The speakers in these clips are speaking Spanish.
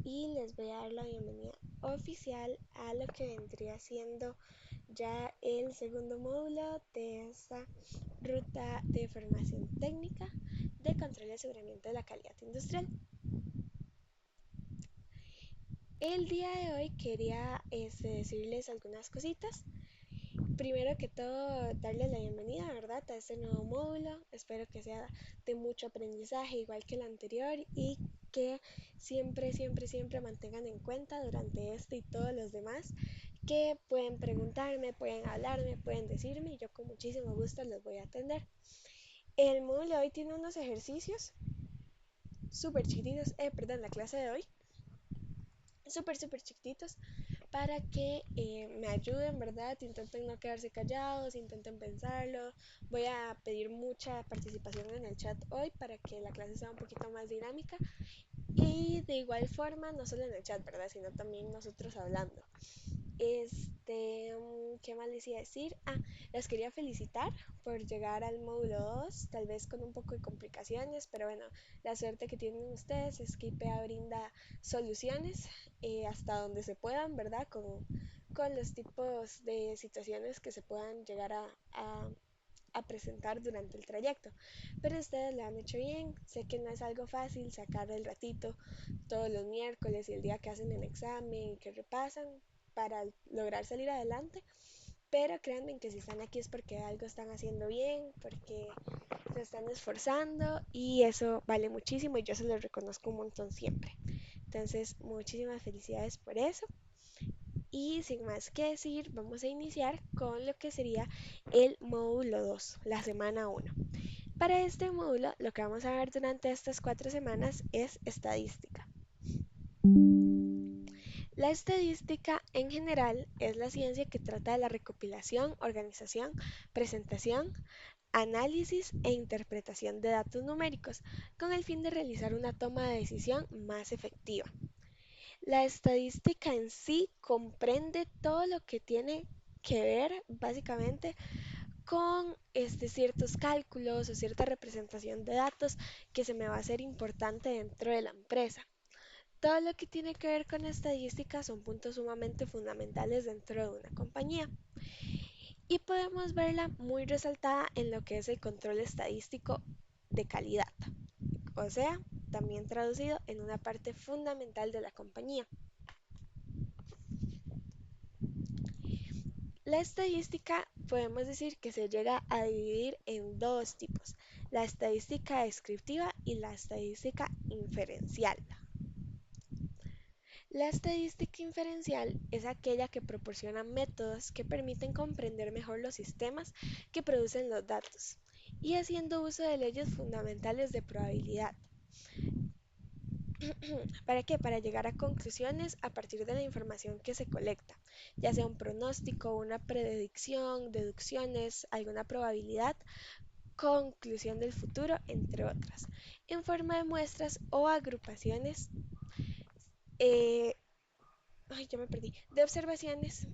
y les voy a dar la bienvenida oficial a lo que vendría siendo ya el segundo módulo de esta ruta de formación técnica de control y aseguramiento de la calidad industrial. El día de hoy quería decirles algunas cositas. Primero que todo, darles la bienvenida, ¿verdad?, a este nuevo módulo. Espero que sea de mucho aprendizaje, igual que el anterior, y que siempre mantengan en cuenta durante este y todos los demás que pueden preguntarme, pueden hablarme, pueden decirme y yo con muchísimo gusto los voy a atender. El módulo de hoy tiene unos ejercicios súper chiquititos, la clase de hoy, súper chiquititos para que me ayuden, ¿verdad? Intenten no quedarse callados, intenten pensarlo. Voy a pedir mucha participación en el chat hoy para que la clase sea un poquito más dinámica. Y de igual forma, no solo en el chat, ¿verdad? Sino también nosotros hablando. ¿Qué más les iba a decir? Las quería felicitar por llegar al módulo 2, tal vez con un poco de complicaciones, pero bueno, la suerte que tienen ustedes es que IPEA brinda soluciones hasta donde se puedan, ¿verdad? Con los tipos de situaciones que se puedan llegar a presentar durante el trayecto. Pero ustedes lo han hecho bien, sé que no es algo fácil sacar el ratito todos los miércoles y el día que hacen el examen y que repasan para lograr salir adelante, pero créanme que si están aquí es porque algo están haciendo bien, porque se están esforzando y eso vale muchísimo y yo se los reconozco un montón siempre. Entonces, muchísimas felicidades por eso. Y sin más que decir, vamos a iniciar con lo que sería el módulo 2, la semana 1. Para este módulo, lo que vamos a ver durante estas 4 semanas es estadística. La estadística en general es la ciencia que trata de la recopilación, organización, presentación, análisis e interpretación de datos numéricos con el fin de realizar una toma de decisión más efectiva. La estadística en sí comprende todo lo que tiene que ver básicamente con ciertos cálculos o cierta representación de datos que se me va a hacer importante dentro de la empresa. Todo lo que tiene que ver con estadística son puntos sumamente fundamentales dentro de una compañía y podemos verla muy resaltada en lo que es el control estadístico de calidad, o sea, también traducido en una parte fundamental de la compañía. La estadística podemos decir que se llega a dividir en dos tipos, la estadística descriptiva y la estadística inferencial. La estadística inferencial es aquella que proporciona métodos que permiten comprender mejor los sistemas que producen los datos y haciendo uso de leyes fundamentales de probabilidad. ¿Para qué? Para llegar a conclusiones a partir de la información que se colecta, ya sea un pronóstico, una predicción, deducciones, alguna probabilidad, conclusión del futuro, entre otras, en forma de muestras o agrupaciones eh, ya me perdí, de observaciones,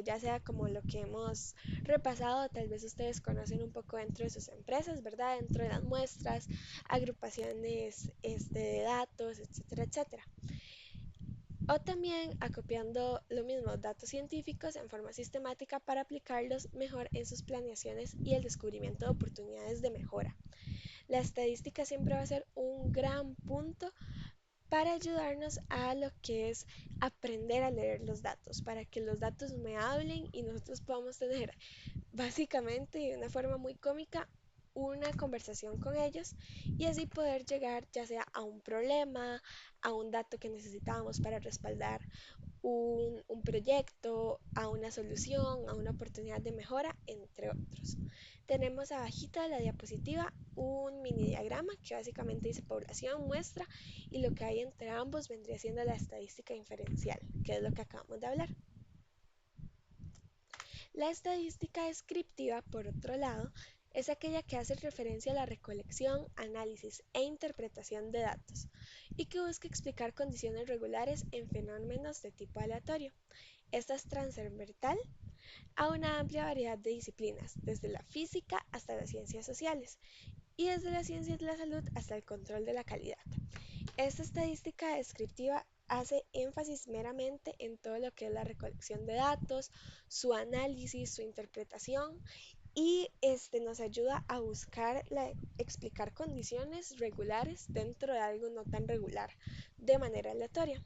ya sea como lo que hemos repasado, tal vez ustedes conocen un poco dentro de sus empresas, ¿verdad? Dentro de las muestras, agrupaciones de datos, etcétera, etcétera. O también acopiando lo mismo, datos científicos en forma sistemática para aplicarlos mejor en sus planeaciones y el descubrimiento de oportunidades de mejora. La estadística siempre va a ser un gran punto para ayudarnos a lo que es aprender a leer los datos, para que los datos me hablen y nosotros podamos tener básicamente de una forma muy cómica una conversación con ellos y así poder llegar ya sea a un problema, a un dato que necesitamos para respaldar un proyecto, a una solución, a una oportunidad de mejora, entre otros. Tenemos abajito de la diapositiva un mini diagrama que básicamente dice población, muestra y lo que hay entre ambos vendría siendo la estadística inferencial, que es lo que acabamos de hablar. La estadística descriptiva, por otro lado, es aquella que hace referencia a la recolección, análisis e interpretación de datos y que busca explicar condiciones regulares en fenómenos de tipo aleatorio. Esta es transversal a una amplia variedad de disciplinas, desde la física hasta las ciencias sociales y desde las ciencias de la salud hasta el control de la calidad. Esta estadística descriptiva hace énfasis meramente en todo lo que es la recolección de datos, su análisis, su interpretación y nos ayuda a buscar explicar condiciones regulares dentro de algo no tan regular de manera aleatoria.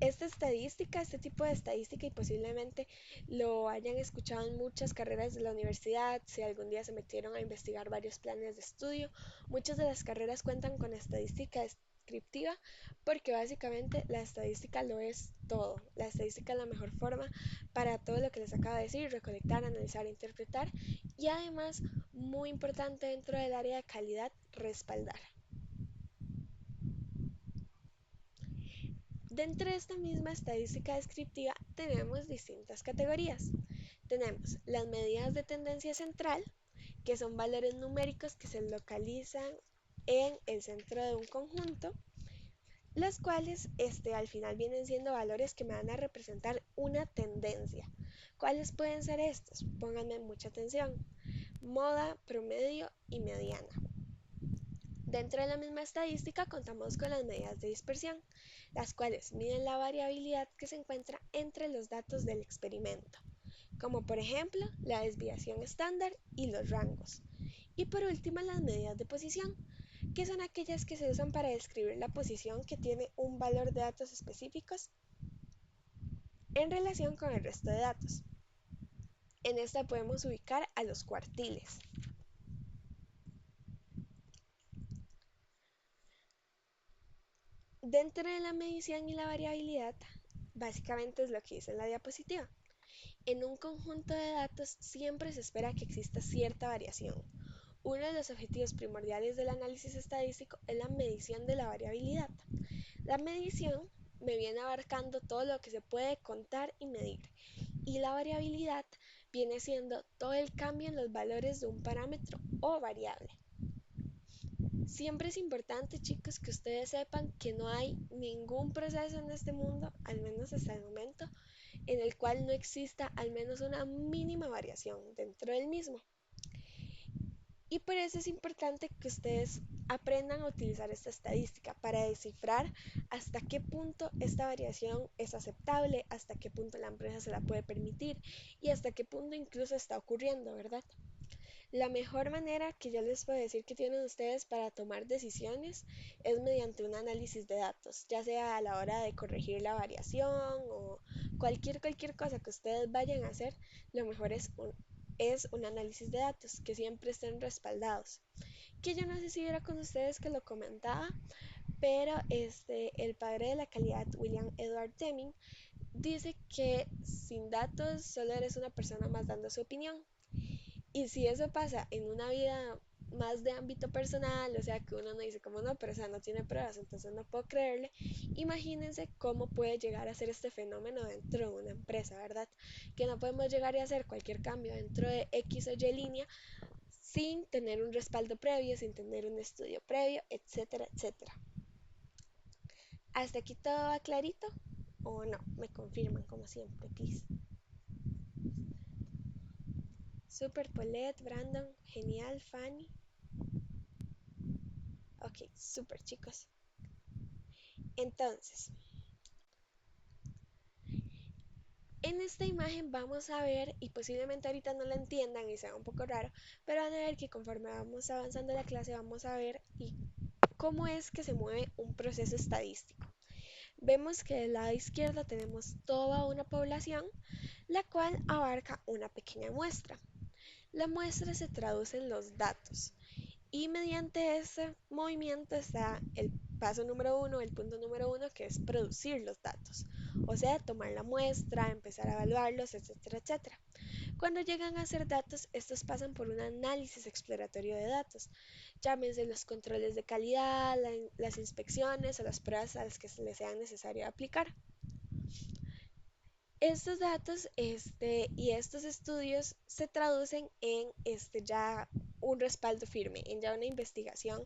Esta estadística, este tipo de estadística, y posiblemente lo hayan escuchado en muchas carreras de la universidad, si algún día se metieron a investigar varios planes de estudio, muchas de las carreras cuentan con estadística descriptiva porque básicamente la estadística lo es todo. La estadística es la mejor forma para todo lo que les acabo de decir, recolectar, analizar, interpretar y además, muy importante dentro del área de calidad, respaldar. Dentro de esta misma estadística descriptiva tenemos distintas categorías. Tenemos las medidas de tendencia central, que son valores numéricos que se localizan en el centro de un conjunto, las cuales al final vienen siendo valores que me van a representar una tendencia. ¿Cuáles pueden ser estos? Pónganme mucha atención. Moda, promedio y mediana. Dentro de la misma estadística contamos con las medidas de dispersión, las cuales miden la variabilidad que se encuentra entre los datos del experimento, como por ejemplo la desviación estándar y los rangos. Y por último las medidas de posición, que son aquellas que se usan para describir la posición que tiene un valor de datos específicos en relación con el resto de datos. En esta podemos ubicar a los cuartiles. Dentro de la medición y la variabilidad, básicamente es lo que dice en la diapositiva. En un conjunto de datos siempre se espera que exista cierta variación. Uno de los objetivos primordiales del análisis estadístico es la medición de la variabilidad. La medición me viene abarcando todo lo que se puede contar y medir, y la variabilidad viene siendo todo el cambio en los valores de un parámetro o variable. Siempre es importante, chicos, que ustedes sepan que no hay ningún proceso en este mundo, al menos hasta el momento, en el cual no exista al menos una mínima variación dentro del mismo. Y por eso es importante que ustedes aprendan a utilizar esta estadística para descifrar hasta qué punto esta variación es aceptable, hasta qué punto la empresa se la puede permitir y hasta qué punto incluso está ocurriendo, ¿verdad? La mejor manera que yo les puedo decir que tienen ustedes para tomar decisiones es mediante un análisis de datos, ya sea a la hora de corregir la variación o cualquier cosa que ustedes vayan a hacer, lo mejor es un análisis de datos, que siempre estén respaldados. Que yo no sé si era con ustedes que lo comentaba, pero el padre de la calidad, William Edward Deming, dice que sin datos solo eres una persona más dando su opinión. Y si eso pasa en una vida más de ámbito personal, o sea, que uno no dice como no, pero o sea, no tiene pruebas, entonces no puedo creerle, imagínense cómo puede llegar a ser este fenómeno dentro de una empresa, ¿verdad? Que no podemos llegar a hacer cualquier cambio dentro de X o Y línea sin tener un respaldo previo, sin tener un estudio previo, etcétera, etcétera. ¿Hasta aquí todo clarito? ¿O no? Me confirman como siempre, please. Super Paulette, Brandon, genial, Fanny. Ok, super chicos. Entonces, en esta imagen vamos a ver, y posiblemente ahorita no la entiendan y sea un poco raro, pero van a ver que conforme vamos avanzando la clase vamos a ver cómo es que se mueve un proceso estadístico. Vemos que del lado izquierdo tenemos toda una población, la cual abarca una pequeña muestra. La muestra se traduce en los datos y mediante ese movimiento está el paso número uno, el punto número uno, que es producir los datos. O sea, tomar la muestra, empezar a evaluarlos, etcétera, etcétera. Cuando llegan a ser datos, estos pasan por un análisis exploratorio de datos. Llámense los controles de calidad, las inspecciones o las pruebas a las que se les sea necesario aplicar. Estos datos y estos estudios se traducen en ya un respaldo firme, en ya una investigación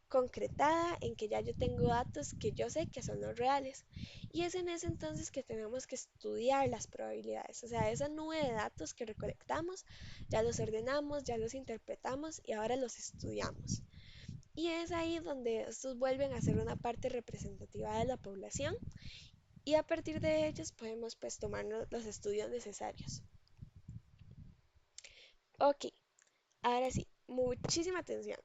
concretada, en que ya yo tengo datos que yo sé que son los reales. Y es en ese entonces que tenemos que estudiar las probabilidades, o sea, esa nube de datos que recolectamos, ya los ordenamos, ya los interpretamos y ahora los estudiamos. y es ahí donde estos vuelven a ser una parte representativa de la población y a partir de ellos podemos pues tomar los estudios necesarios. Ok, ahora sí, muchísima atención.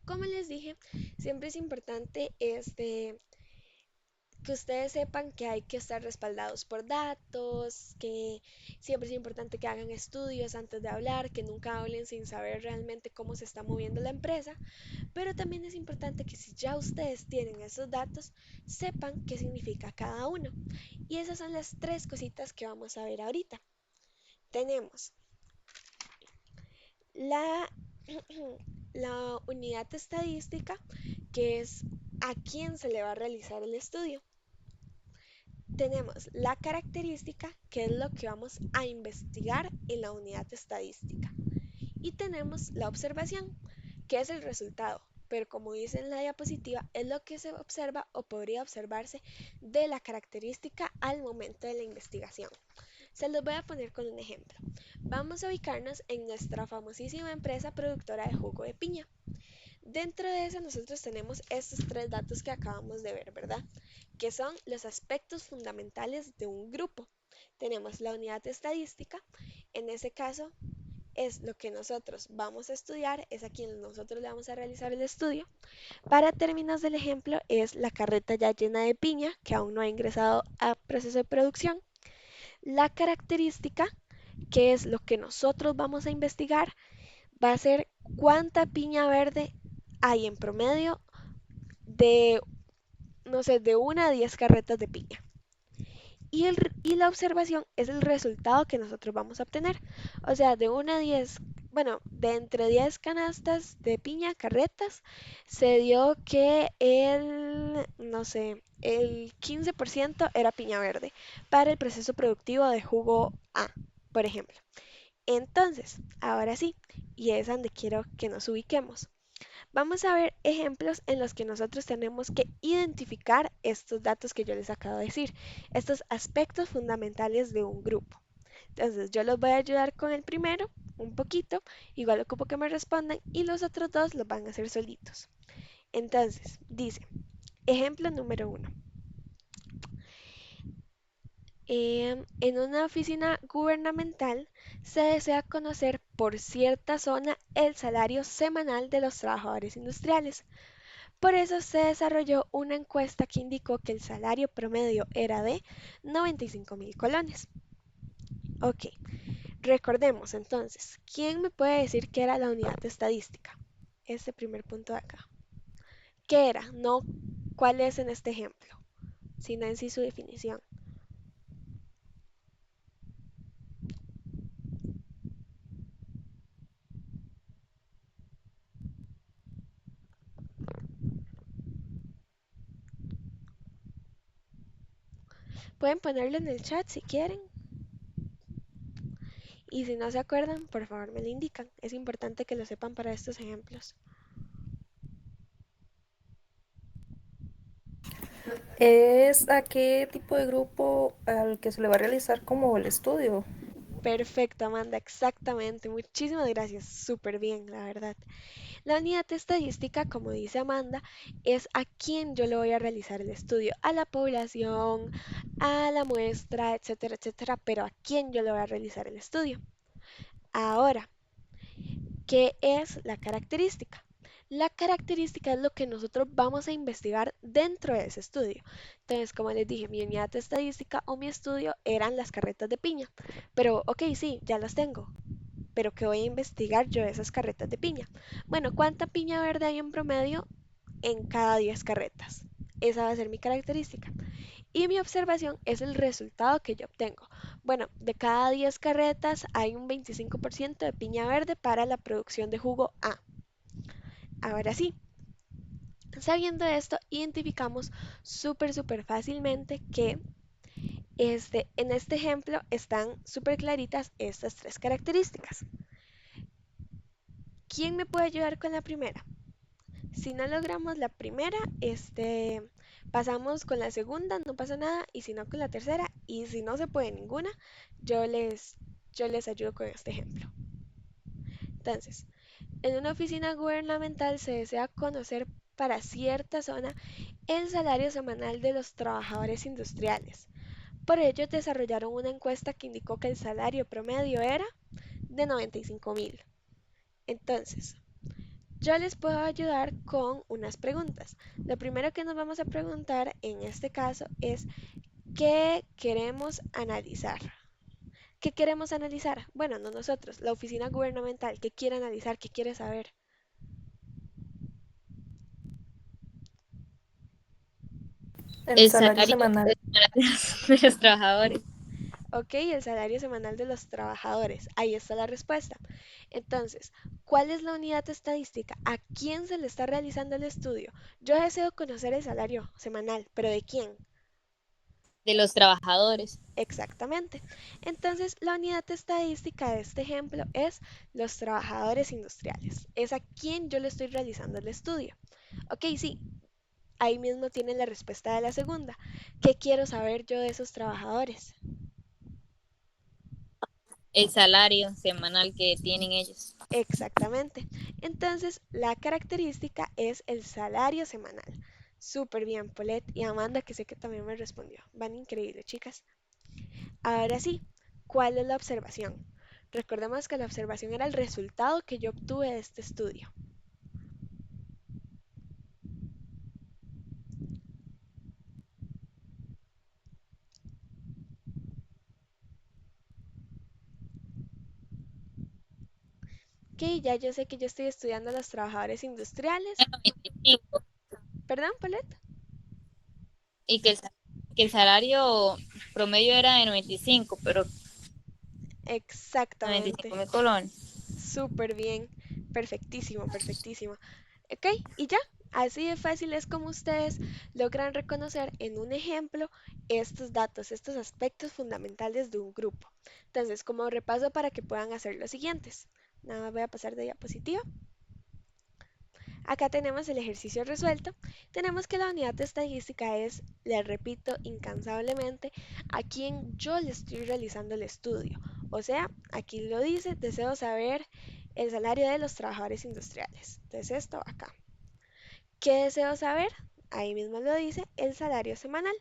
Como les dije, siempre es importante que ustedes sepan que hay que estar respaldados por datos, que siempre es importante que hagan estudios antes de hablar, que nunca hablen sin saber realmente cómo se está moviendo la empresa, pero también es importante que si ya ustedes tienen esos datos, sepan qué significa cada uno. Y esas son las tres cositas que vamos a ver ahorita. Tenemos la, la unidad estadística, que es a quién se le va a realizar el estudio. Tenemos la característica, que es lo que vamos a investigar en la unidad estadística. Y tenemos la observación, que es el resultado, pero como dice en la diapositiva, es lo que se observa o podría observarse de la característica al momento de la investigación. Se los voy a poner con un ejemplo. Vamos a ubicarnos en nuestra famosísima empresa productora de jugo de piña. Dentro de eso nosotros tenemos estos tres datos que acabamos de ver, ¿verdad? Que son los aspectos fundamentales de un grupo. Tenemos la unidad estadística, en ese caso es lo que nosotros vamos a estudiar, es a quien nosotros le vamos a realizar el estudio. Para términos del ejemplo es la carreta ya llena de piña que aún no ha ingresado a proceso de producción. La característica, que es lo que nosotros vamos a investigar, va a ser cuánta piña verde hay en promedio de, no sé, de 1 a 10 carretas de piña. Y la observación es el resultado que nosotros vamos a obtener. O sea, de 1 a 10, bueno, de entre 10 canastas de piña, carretas, se dio que no sé, el 15% era piña verde para el proceso productivo de jugo A, por ejemplo. Entonces, ahora sí, y es donde quiero que nos ubiquemos. Vamos a ver ejemplos en los que nosotros tenemos que identificar estos datos que yo les acabo de decir, estos aspectos fundamentales de un grupo. Entonces, yo los voy a ayudar con el primero, un poquito, igual ocupo que me respondan y los otros dos los van a hacer solitos. Entonces, dice, ejemplo número uno. En una oficina gubernamental se desea conocer por cierta zona el salario semanal de los trabajadores industriales. Por eso se desarrolló una encuesta que indicó que el salario promedio era de 95.000 colones. Ok, recordemos entonces, ¿quién me puede decir qué era la unidad de estadística? Este primer punto de acá. ¿Qué era? No cuál es en este ejemplo, sino en sí su definición. Pueden ponerlo en el chat si quieren. Y si no se acuerdan, por favor me lo indican. Es importante que lo sepan para estos ejemplos. ¿Es a qué tipo de grupo al que se le va a realizar como el estudio? Perfecto, Amanda, exactamente. Muchísimas gracias. Súper bien, la verdad. La unidad estadística, como dice Amanda, es a quién yo le voy a realizar el estudio, a la población, a la muestra, etcétera, etcétera, pero a quién yo le voy a realizar el estudio. Ahora, ¿qué es la característica? La característica es lo que nosotros vamos a investigar dentro de ese estudio. Entonces, como les dije, mi unidad estadística o mi estudio eran las carretas de piña. Pero, ok, sí, ya las tengo. Pero ¿qué voy a investigar yo de esas carretas de piña? Bueno, ¿cuánta piña verde hay en promedio en cada 10 carretas? Esa va a ser mi característica. Y mi observación es el resultado que yo obtengo. Bueno, de cada 10 carretas hay un 25% de piña verde para la producción de jugo A. Ahora sí, sabiendo esto, identificamos súper fácilmente que en este ejemplo están súper claritas estas tres características. ¿Quién me puede ayudar con la primera? Si no logramos la primera, pasamos con la segunda, no pasa nada, y si no con la tercera, y si no se puede ninguna, yo les, yo les ayudo con este ejemplo. Entonces, En una oficina gubernamental se desea conocer para cierta zona el salario semanal de los trabajadores industriales. Por ello, desarrollaron una encuesta que indicó que el salario promedio era de 95.000. Entonces, yo les puedo ayudar con unas preguntas. Lo primero que nos vamos a preguntar en este caso es ¿qué queremos analizar? ¿Qué queremos analizar? Bueno, no nosotros, la oficina gubernamental, ¿qué quiere analizar? ¿Qué quiere saber? El El salario salario semanal. de los trabajadores. Ok, el salario semanal de los trabajadores. Ahí está la respuesta. Entonces, ¿cuál es la unidad estadística? ¿A quién se le está realizando el estudio? Yo deseo conocer el salario semanal, pero ¿de quién? De los trabajadores. Exactamente. Entonces, la unidad estadística de este ejemplo es los trabajadores industriales. Es a quien yo le estoy realizando el estudio. Ok, sí, ahí mismo tienen la respuesta de la segunda. ¿Qué quiero saber yo de esos trabajadores? El salario semanal que tienen ellos. Exactamente. Entonces, la característica es el salario semanal. Súper bien, Paulette y Amanda, que sé que también me respondió. Van increíbles, chicas. Ahora sí, ¿cuál es la observación? Recordemos que la observación era el resultado que yo obtuve de este estudio. Ok, ya yo sé que yo estoy estudiando a los trabajadores industriales. 95. ¿Perdón, Paulette? Y que el salario promedio era de 95, pero Exactamente. 95.000 colones. Súper bien. Perfectísimo, perfectísimo. Ok, y ya, así de fácil es como ustedes logran reconocer en un ejemplo estos datos, estos aspectos fundamentales de un grupo. Entonces, como repaso para que puedan hacer los siguientes. Nada más voy a pasar de diapositiva. Acá tenemos el ejercicio resuelto. Tenemos que la unidad estadística es, le repito incansablemente, a quien yo le estoy realizando el estudio. O sea, aquí lo dice, deseo saber el salario de los trabajadores industriales. Entonces esto acá. ¿Qué deseo saber? Ahí mismo lo dice, el salario semanal.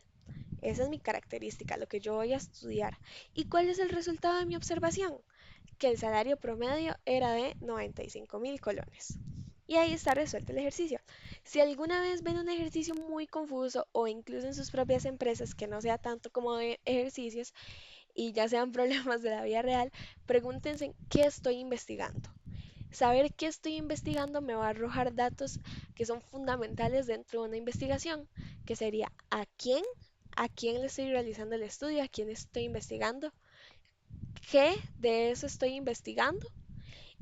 Esa es mi característica, lo que yo voy a estudiar. ¿Y cuál es el resultado de mi observación? Que el salario promedio era de 95.000 colones. Y ahí está resuelto el ejercicio. Si alguna vez ven un ejercicio muy confuso o incluso en sus propias empresas que no sea tanto como de ejercicios y ya sean problemas de la vida real, pregúntense qué estoy investigando. Saber qué estoy investigando me va a arrojar datos que son fundamentales dentro de una investigación, que sería a quién le estoy realizando el estudio, a quién estoy investigando, qué de eso estoy investigando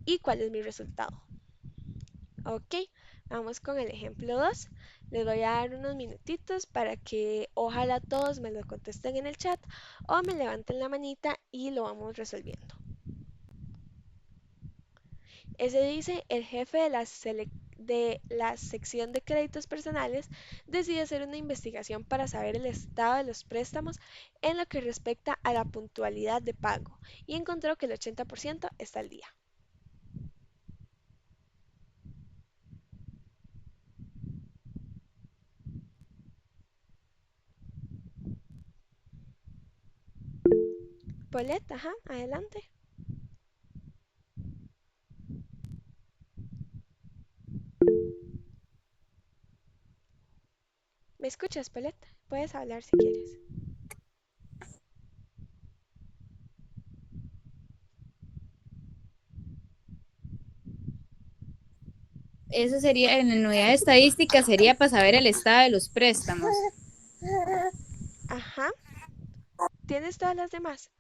y cuál es mi resultado. Ok, vamos con el ejemplo 2. Les voy a dar unos minutitos para que ojalá todos me lo contesten en el chat o me levanten la manita y lo vamos resolviendo. Ese dice, el jefe de la sección de créditos personales decide hacer una investigación para saber el estado de los préstamos en lo que respecta a la puntualidad de pago y encontró que el 80% está al día. Paulette, ajá, adelante. ¿Me escuchas, Paulette? Puedes hablar si quieres. Eso sería, en la unidad de estadística, sería para saber el estado de los préstamos. Ajá, ¿tienes todas las demás?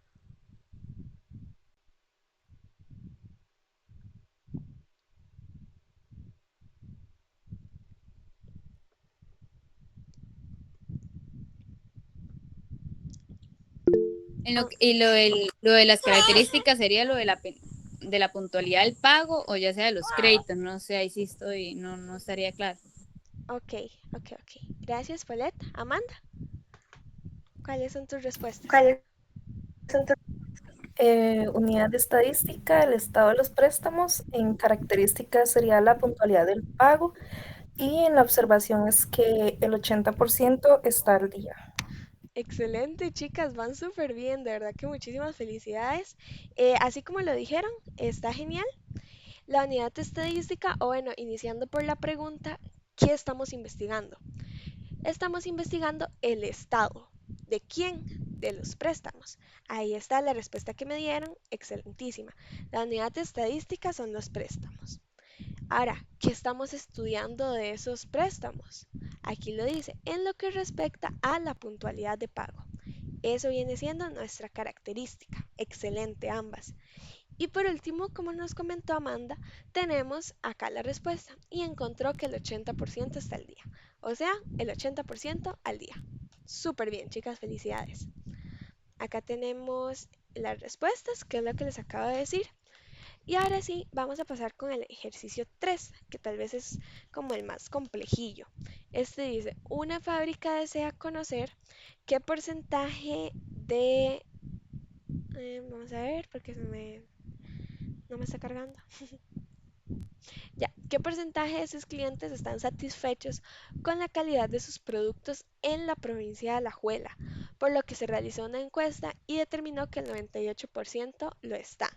Oh, Y lo de las características sería lo de la puntualidad del pago o ya sea de los créditos, no sé, ahí sí estoy, no estaría claro. ok, ok. Gracias, Paulette. Amanda, ¿cuáles son tus respuestas? ¿Cuáles son tus? Unidad de estadística, el estado de los préstamos. En características sería la puntualidad del pago y en la observación es que el 80% está al día. Excelente, chicas, van súper bien, de verdad que muchísimas felicidades. Así como lo dijeron, está genial. La unidad de estadística, o bueno, iniciando por la pregunta, ¿qué estamos investigando? Estamos investigando el estado. ¿De quién? De los préstamos. Ahí está la respuesta que me dieron, excelentísima. La unidad de estadística son los préstamos. Ahora, ¿qué estamos estudiando de esos préstamos? Aquí lo dice, en lo que respecta a la puntualidad de pago. Eso viene siendo nuestra característica. Excelente ambas. Y por último, como nos comentó Amanda, tenemos acá la respuesta y encontró que el 80% está al día. O sea, el 80% al día. Súper bien, chicas, felicidades. Acá tenemos las respuestas, que es lo que les acabo de decir. Y ahora sí, vamos a pasar con el ejercicio 3, que tal vez es como el más complejillo. Este dice, una fábrica desea conocer qué porcentaje de... vamos a ver, porque no me está cargando. Ya, ¿qué porcentaje de sus clientes están satisfechos con la calidad de sus productos en la provincia de Alajuela? Por lo que se realizó una encuesta y determinó que el 98% lo está.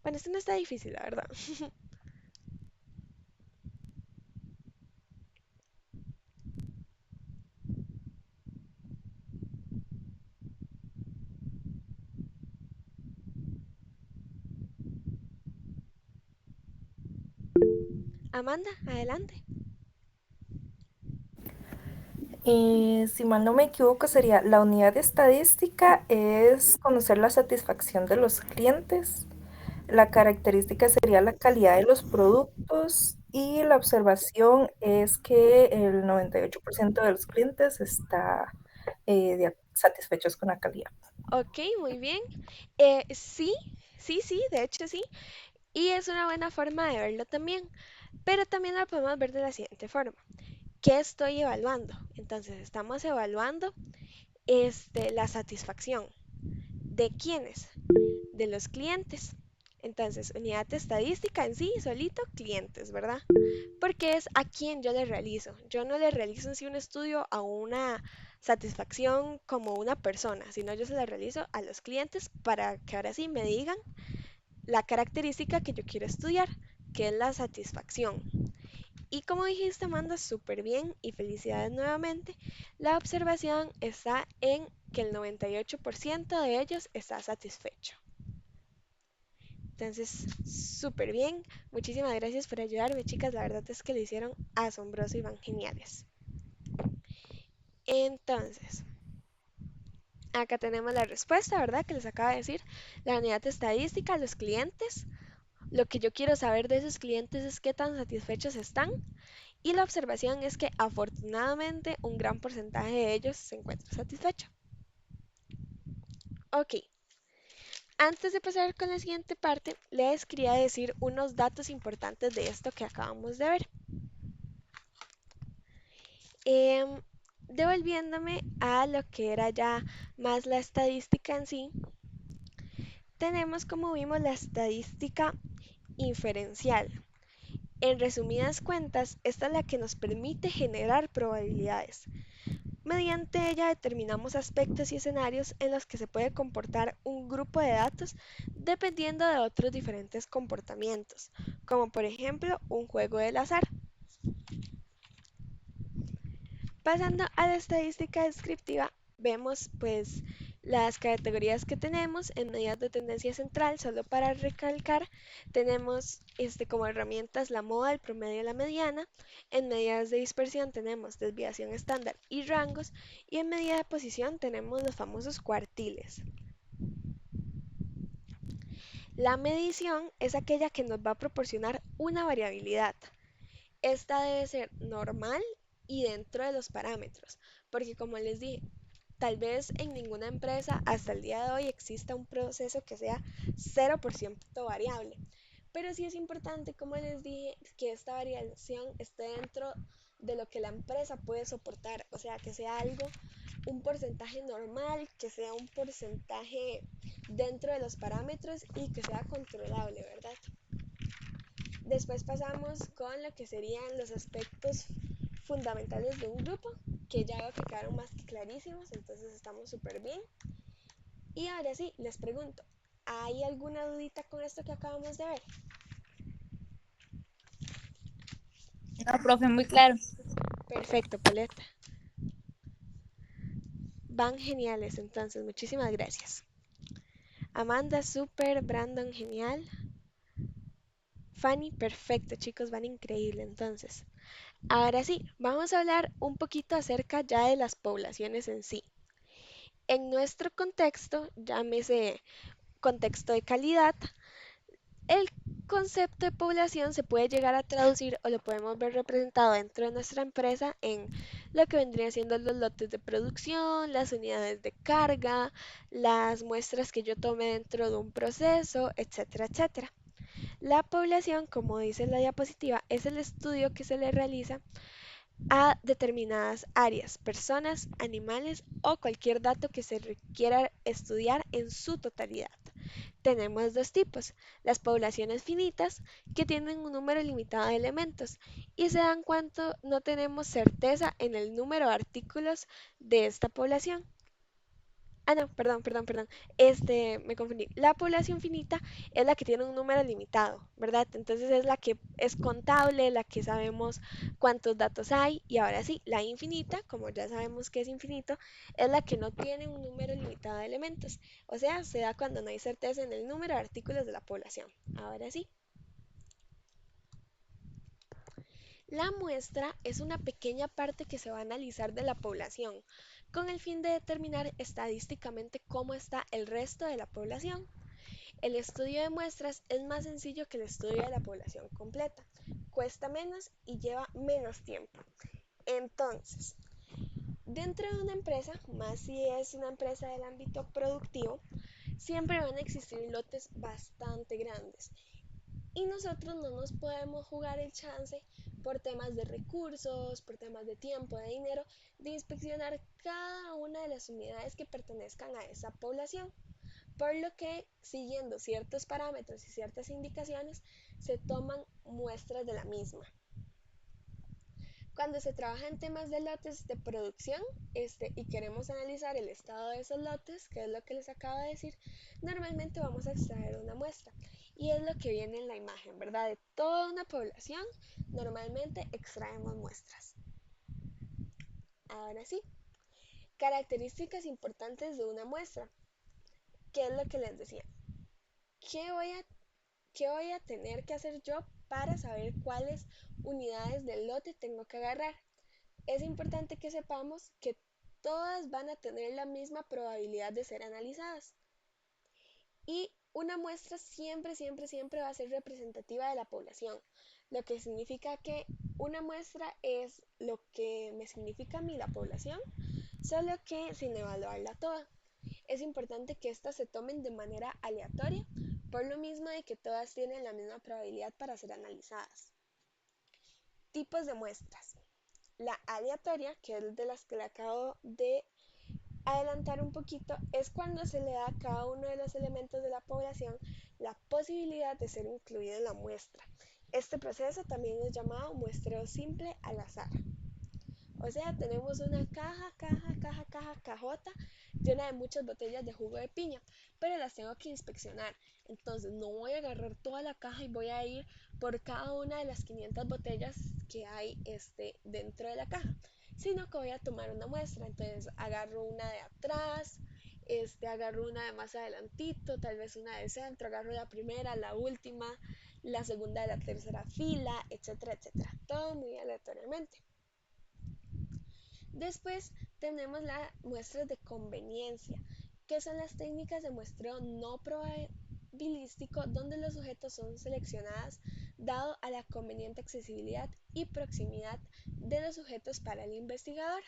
Bueno, esto no está difícil, la verdad. Amanda, adelante. Si mal no me equivoco, sería la unidad de estadística es conocer la satisfacción de los clientes. La característica sería la calidad de los productos y la observación es que el 98% de los clientes está satisfechos con la calidad. Ok, muy bien. Sí, sí, de hecho sí. Y es una buena forma de verlo también. Pero también lo podemos ver de la siguiente forma. ¿Qué estoy evaluando? Entonces, estamos evaluando la satisfacción. ¿De quiénes? De los clientes. Entonces, unidad de estadística en sí, solito, clientes, ¿verdad? Porque es a quién yo le realizo. Yo no le realizo en sí un estudio a una satisfacción como una persona, sino yo se la realizo a los clientes para que ahora sí me digan la característica que yo quiero estudiar, que es la satisfacción. Y como dijiste, Amanda, súper bien y felicidades nuevamente. La observación está en que el 98% de ellos está satisfecho. Entonces, súper bien. Muchísimas gracias por ayudarme, chicas. La verdad es que lo hicieron asombroso y van geniales. Entonces, acá tenemos la respuesta, ¿verdad? Que les acaba de decir. La unidad de estadística, los clientes. Lo que yo quiero saber de esos clientes es qué tan satisfechos están. Y la observación es que afortunadamente un gran porcentaje de ellos se encuentra satisfecho. Ok, antes de pasar con la siguiente parte, les quería decir unos datos importantes de esto que acabamos de ver. Em, Devolviéndome a lo que era ya más la estadística en sí, tenemos como vimos la estadística inferencial. En resumidas cuentas, esta es la que nos permite generar probabilidades. Mediante ella determinamos aspectos y escenarios en los que se puede comportar un grupo de datos dependiendo de otros diferentes comportamientos, como por ejemplo un juego del azar. Pasando a la estadística descriptiva, vemos pues las categorías que tenemos en medidas de tendencia central. Solo para recalcar, tenemos como herramientas la moda, el promedio y la mediana. En medidas de dispersión tenemos desviación estándar y rangos. Y en medida de posición tenemos los famosos cuartiles. La medición es aquella que nos va a proporcionar una variabilidad. Esta debe ser normal y dentro de los parámetros, porque como les dije, tal vez en ninguna empresa hasta el día de hoy exista un proceso que sea 0% variable, pero sí es importante, como les dije, que esta variación esté dentro de lo que la empresa puede soportar, o sea, que sea algo un porcentaje normal, que sea un porcentaje dentro de los parámetros y que sea controlable, ¿verdad? Después pasamos con lo que serían los aspectos fundamentales de un grupo, que ya veo que quedaron más que clarísimos, entonces estamos súper bien. Y ahora sí, les pregunto, ¿hay alguna dudita con esto que acabamos de ver? No, profe, muy claro. Perfecto, Paleta. Van geniales, entonces, muchísimas gracias. Amanda, súper, Brandon, genial. Fanny, perfecto, chicos, van increíble, entonces. Ahora sí, vamos a hablar un poquito acerca ya de las poblaciones en sí. En nuestro contexto, llámese contexto de calidad, el concepto de población se puede llegar a traducir o lo podemos ver representado dentro de nuestra empresa en lo que vendrían siendo los lotes de producción, las unidades de carga, las muestras que yo tome dentro de un proceso, etcétera, etcétera. La población, como dice la diapositiva, es el estudio que se le realiza a determinadas áreas, personas, animales o cualquier dato que se requiera estudiar en su totalidad. Tenemos dos tipos, las poblaciones finitas, que tienen un número limitado de elementos, y se dan cuenta no tenemos certeza en el número de artículos de esta población. Ah, no, perdón. Me confundí. La población finita es la que tiene un número limitado, ¿verdad? Entonces es la que es contable, la que sabemos cuántos datos hay. Y ahora sí, la infinita, como ya sabemos que es infinito, es la que no tiene un número limitado de elementos. O sea, se da cuando no hay certeza en el número de artículos de la población. Ahora sí. La muestra es una pequeña parte que se va a analizar de la población, con el fin de determinar estadísticamente cómo está el resto de la población. El estudio de muestras es más sencillo que el estudio de la población completa, cuesta menos y lleva menos tiempo. Entonces, dentro de una empresa, más si es una empresa del ámbito productivo, siempre van a existir lotes bastante grandes y nosotros no nos podemos jugar el chance por temas de recursos, por temas de tiempo, de dinero, de inspeccionar cada una de las unidades que pertenezcan a esa población. Por lo que, siguiendo ciertos parámetros y ciertas indicaciones, se toman muestras de la misma. Cuando se trabaja en temas de lotes de producción y queremos analizar el estado de esos lotes, que es lo que les acabo de decir, normalmente vamos a extraer una muestra. Y es lo que viene en la imagen, ¿verdad? De toda una población, normalmente extraemos muestras. Ahora sí, características importantes de una muestra. ¿Qué es lo que les decía? ¿Qué voy a tener que hacer yo para saber cuáles unidades del lote tengo que agarrar? Es importante que sepamos que todas van a tener la misma probabilidad de ser analizadas. Y una muestra siempre va a ser representativa de la población, lo que significa que una muestra es lo que me significa a mí la población, solo que sin evaluarla toda. Es importante que estas se tomen de manera aleatoria, por lo mismo de que todas tienen la misma probabilidad para ser analizadas. Tipos de muestras. La aleatoria, que es de las que le acabo de adelantar un poquito, es cuando se le da a cada uno de los elementos de la población la posibilidad de ser incluido en la muestra. Este proceso también es llamado muestreo simple al azar. O sea, tenemos una cajota llena de muchas botellas de jugo de piña, pero las tengo que inspeccionar. Entonces no voy a agarrar toda la caja y voy a ir por cada una de las 500 botellas que hay dentro de la caja, sino que voy a tomar una muestra. Entonces agarro una de atrás, agarro una de más adelantito, tal vez una de centro, agarro la primera, la última, la segunda de la tercera fila, etcétera, etcétera. Todo muy aleatoriamente. Después tenemos las muestras de conveniencia, que son las técnicas de muestreo no probabilístico donde los sujetos son seleccionados dado a la conveniente accesibilidad y proximidad de los sujetos para el investigador.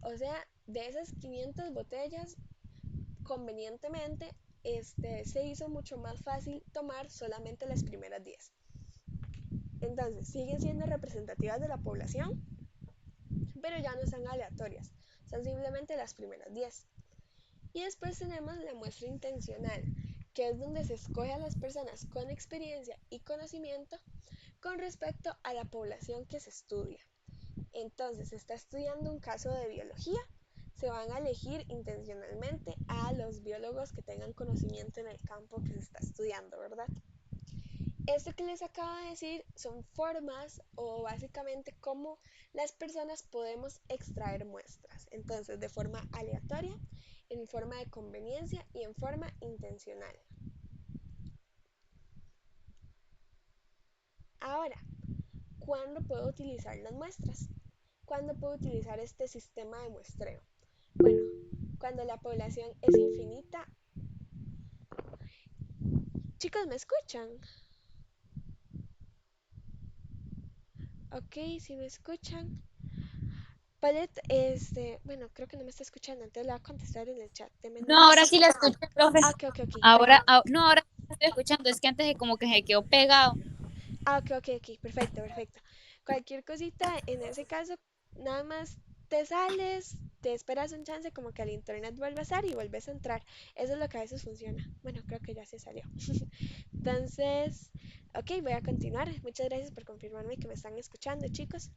O sea, de esas 500 botellas, convenientemente, se hizo mucho más fácil tomar solamente las primeras 10. Entonces, siguen siendo representativas de la población, pero ya no están aleatorias, son simplemente las primeras 10. Y después tenemos la muestra intencional, que es donde se escoge a las personas con experiencia y conocimiento con respecto a la población que se estudia. Entonces, se está estudiando un caso de biología, se van a elegir intencionalmente a los biólogos que tengan conocimiento en el campo que se está estudiando, ¿verdad? Esto que les acabo de decir son formas o básicamente cómo las personas podemos extraer muestras. Entonces, de forma aleatoria, en forma de conveniencia y en forma intencional. Ahora, ¿cuándo puedo utilizar las muestras? ¿Cuándo puedo utilizar este sistema de muestreo? Bueno, cuando la población es infinita. Chicos, ¿me escuchan? Ok, si me escuchan. Palet, bueno, creo que no me está escuchando, entonces le voy a contestar en el chat. Deme un No, ahora momento. sí la escuché, profe. Ah, ok, perdón. No, ahora sí la estoy escuchando. Es que antes como que se quedó pegado. Ah, ok, perfecto. Cualquier cosita, en ese caso, nada más te sales, te esperas un chance como que el internet vuelve a estar y vuelves a entrar. Eso es lo que a veces funciona. Bueno, creo que ya se salió. Entonces, ok, voy a continuar. Muchas gracias por confirmarme que me están escuchando, chicos.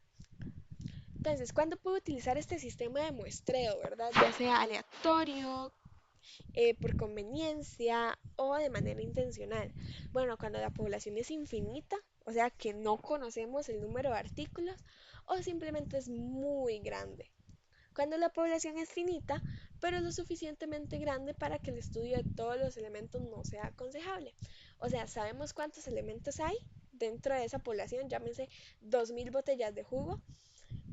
Entonces, ¿cuándo puedo utilizar este sistema de muestreo, verdad? Ya sea aleatorio, por conveniencia o de manera intencional. Bueno, cuando la población es infinita, o sea que no conocemos el número de artículos, o simplemente es muy grande. Cuando la población es finita, pero lo suficientemente grande para que el estudio de todos los elementos no sea aconsejable. O sea, sabemos cuántos elementos hay dentro de esa población, llámense 2000 botellas de jugo,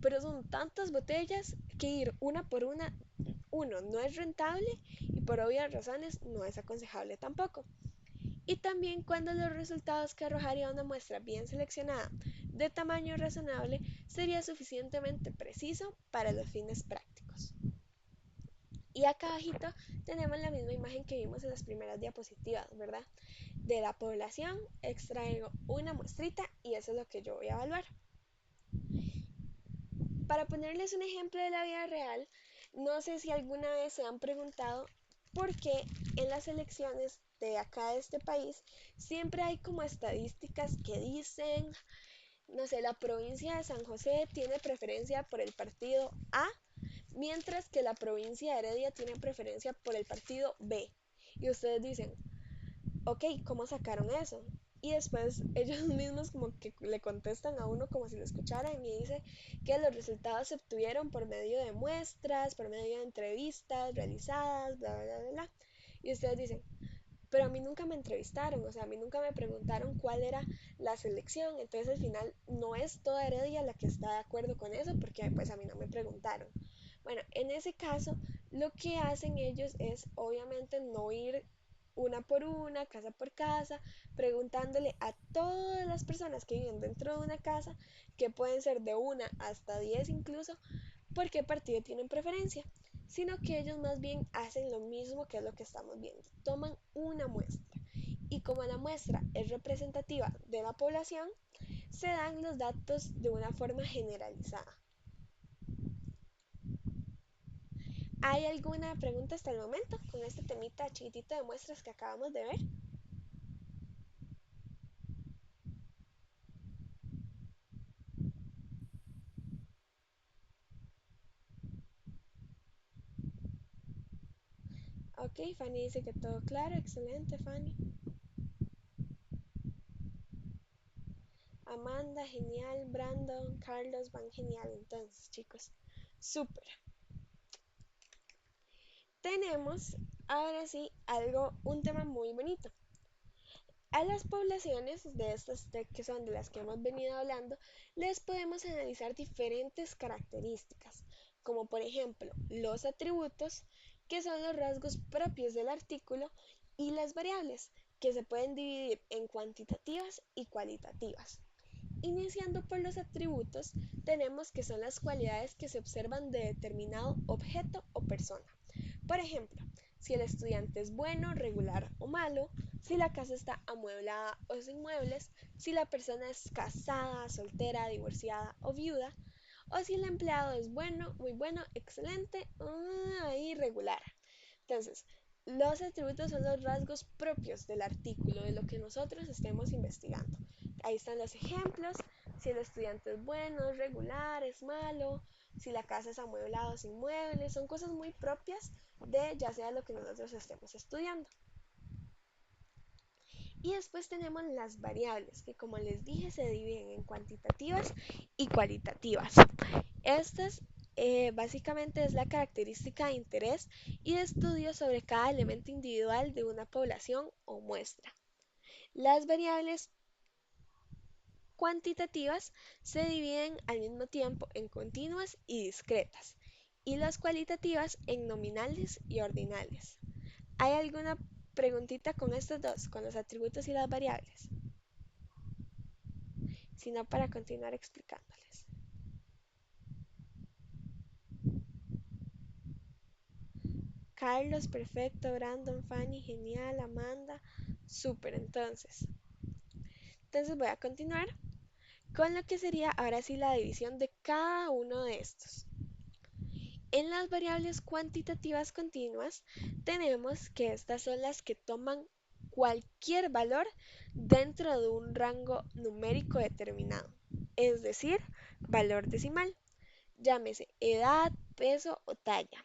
pero son tantas botellas que ir una por una, uno, no es rentable y por obvias razones no es aconsejable tampoco. Y también cuando los resultados que arrojaría una muestra bien seleccionada de tamaño razonable sería suficientemente preciso para los fines prácticos. Y acá abajito tenemos la misma imagen que vimos en las primeras diapositivas, ¿verdad? De la población extraigo una muestrita y eso es lo que yo voy a evaluar. Para ponerles un ejemplo de la vida real, no sé si alguna vez se han preguntado por qué en las elecciones de acá de este país siempre hay como estadísticas que dicen, no sé, la provincia de San José tiene preferencia por el partido A, mientras que la provincia de Heredia tiene preferencia por el partido B. Y ustedes dicen, ok, ¿cómo sacaron eso? Y después ellos mismos como que le contestan a uno como si lo escucharan y dice que los resultados se obtuvieron por medio de muestras, por medio de entrevistas realizadas, bla. Y ustedes dicen, pero a mí nunca me entrevistaron, o sea, a mí nunca me preguntaron cuál era la selección, entonces al final no es toda Heredia la que está de acuerdo con eso porque pues a mí no me preguntaron. Bueno, en ese caso, lo que hacen ellos es obviamente no ir una por una, casa por casa, preguntándole a todas las personas que viven dentro de una casa, que pueden ser de una hasta 10 incluso, por qué partido tienen preferencia, sino que ellos más bien hacen lo mismo que es lo que estamos viendo, toman una muestra y como la muestra es representativa de la población, se dan los datos de una forma generalizada. ¿Hay alguna pregunta hasta el momento con este temita chiquitito de muestras que acabamos de ver? Ok, Fanny dice que todo claro, excelente Fanny. Amanda, genial, Brandon, Carlos van genial entonces chicos, súper. Tenemos ahora sí un tema muy bonito. A las poblaciones de estas que son de las que hemos venido hablando, les podemos analizar diferentes características, como por ejemplo los atributos, que son los rasgos propios del artículo, y las variables, que se pueden dividir en cuantitativas y cualitativas. Iniciando por los atributos, tenemos que son las cualidades que se observan de determinado objeto o persona. Por ejemplo, si el estudiante es bueno, regular o malo, si la casa está amueblada o sin muebles, si la persona es casada, soltera, divorciada o viuda, o si el empleado es bueno, muy bueno, excelente, irregular. Entonces, los atributos son los rasgos propios del artículo, de lo que nosotros estemos investigando. Ahí están los ejemplos, si el estudiante es bueno, es regular, es malo, si la casa es amueblada o sin muebles, son cosas muy propias de ya sea lo que nosotros estemos estudiando. Y después tenemos las variables, que como les dije se dividen en cuantitativas y cualitativas. Estas básicamente es la característica de interés y de estudio sobre cada elemento individual de una población o muestra. Las variables cuantitativas se dividen al mismo tiempo en continuas y discretas, y las cualitativas en nominales y ordinales. ¿Hay alguna preguntita con estos dos, con los atributos y las variables? Sino para continuar explicándoles. Carlos, perfecto, Brandon, Fanny, genial, Amanda, súper, entonces voy a continuar con lo que sería ahora sí la división de cada uno de estos. En las variables cuantitativas continuas tenemos que estas son las que toman cualquier valor dentro de un rango numérico determinado, es decir, valor decimal, llámese edad, peso o talla.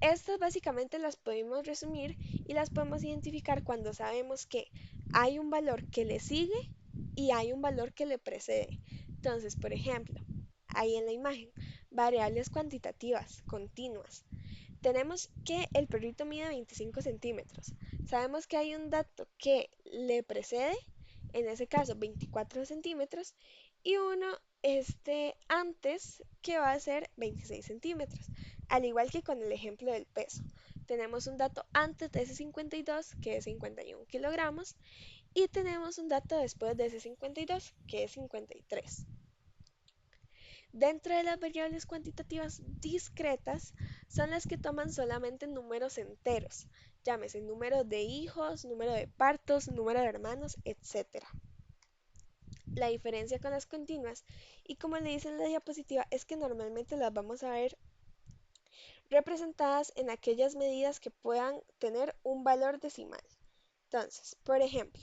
Estas básicamente las podemos resumir y las podemos identificar cuando sabemos que hay un valor que le sigue y hay un valor que le precede. Entonces, por ejemplo, ahí en la imagen, variables cuantitativas continuas. Tenemos que el perrito mide 25 centímetros. Sabemos que hay un dato que le precede, en ese caso 24 centímetros, y uno antes que va a ser 26 centímetros. Al igual que con el ejemplo del peso. Tenemos un dato antes de ese 52 que es 51 kilogramos y tenemos un dato después de ese 52 que es 53. Dentro de las variables cuantitativas discretas son las que toman solamente números enteros, llámese número de hijos, número de partos, número de hermanos, etc. La diferencia con las continuas, y como le dice en la diapositiva, es que normalmente las vamos a ver representadas en aquellas medidas que puedan tener un valor decimal. Entonces, por ejemplo,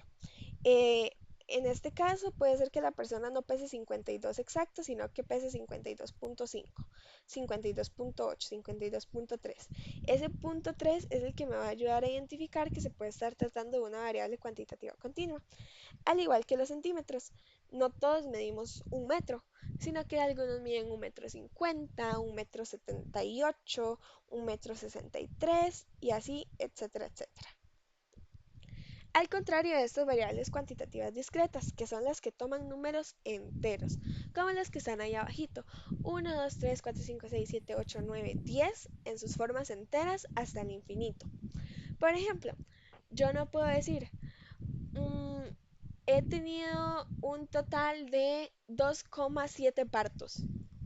eh, en este caso puede ser que la persona no pese 52 exacto, sino que pese 52.5, 52.8, 52.3. Ese punto 3 es el que me va a ayudar a identificar que se puede estar tratando de una variable cuantitativa continua. Al igual que los centímetros, no todos medimos un metro, sino que algunos miden 1,50 m, 1,78 m, 1,63 m y así, etcétera, etcétera. Al contrario de estas variables cuantitativas discretas, que son las que toman números enteros, como las que están ahí abajito, 1, 2, 3, 4, 5, 6, 7, 8, 9, 10 en sus formas enteras hasta el infinito. Por ejemplo, yo no puedo decir, mmm, he tenido un total de 2,7 partos.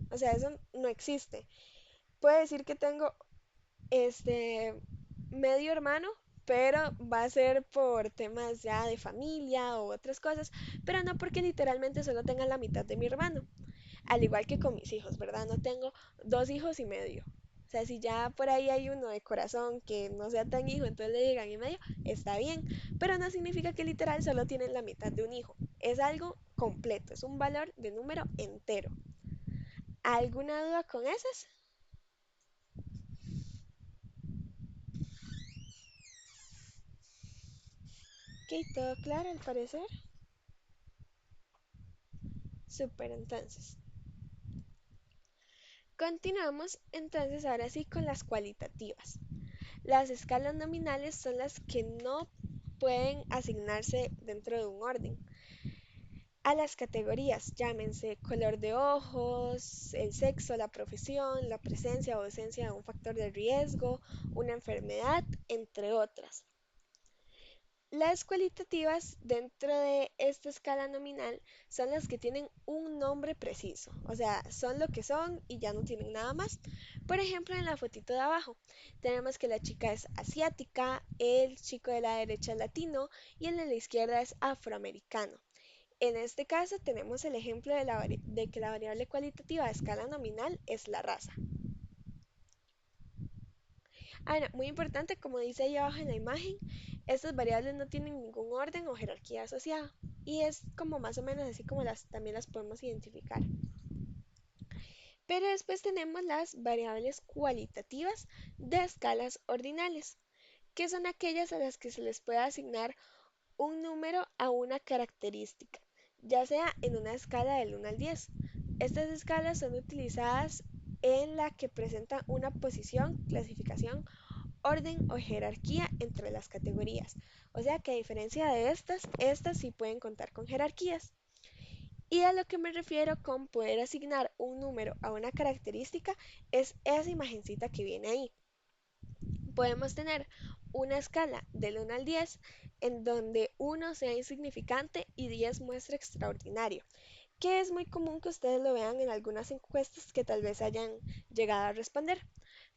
O sea, eso no existe. Puedo decir que tengo medio hermano, pero va a ser por temas ya de familia o otras cosas, pero no porque literalmente solo tenga la mitad de mi hermano. Al igual que con mis hijos, ¿verdad? No tengo 2 hijos y medio. O sea, si ya por ahí hay uno de corazón que no sea tan hijo, entonces le digan y medio, está bien, pero no significa que literal solo tienen la mitad de un hijo. Es algo completo, es un valor de número entero. ¿Alguna duda con esas? Ok, todo claro al parecer. Súper, entonces. Continuamos entonces ahora sí con las cualitativas. Las escalas nominales son las que no pueden asignarse dentro de un orden. A las categorías, llámense color de ojos, el sexo, la profesión, la presencia o ausencia de un factor de riesgo, una enfermedad, entre otras. Las cualitativas dentro de esta escala nominal son las que tienen un nombre preciso, o sea, son lo que son y ya no tienen nada más. Por ejemplo, en la fotito de abajo tenemos que la chica es asiática, el chico de la derecha es latino y el de la izquierda es afroamericano. En este caso tenemos el ejemplo de que la variable cualitativa a escala nominal es la raza. No, muy importante, como dice ahí abajo en la imagen, estas variables no tienen ningún orden o jerarquía asociada y es como más o menos así como también las podemos identificar. Pero después tenemos las variables cualitativas de escalas ordinales, que son aquellas a las que se les puede asignar un número a una característica, ya sea en una escala del 1 al 10. Estas escalas son utilizadas en la que presentan una posición, clasificación, orden o jerarquía entre las categorías. O sea que a diferencia de estas sí pueden contar con jerarquías. Y a lo que me refiero con poder asignar un número a una característica es esa imagencita que viene ahí. Podemos tener una escala del 1 al 10 en donde 1 sea insignificante y 10 muestra extraordinario, que es muy común que ustedes lo vean en algunas encuestas que tal vez hayan llegado a responder.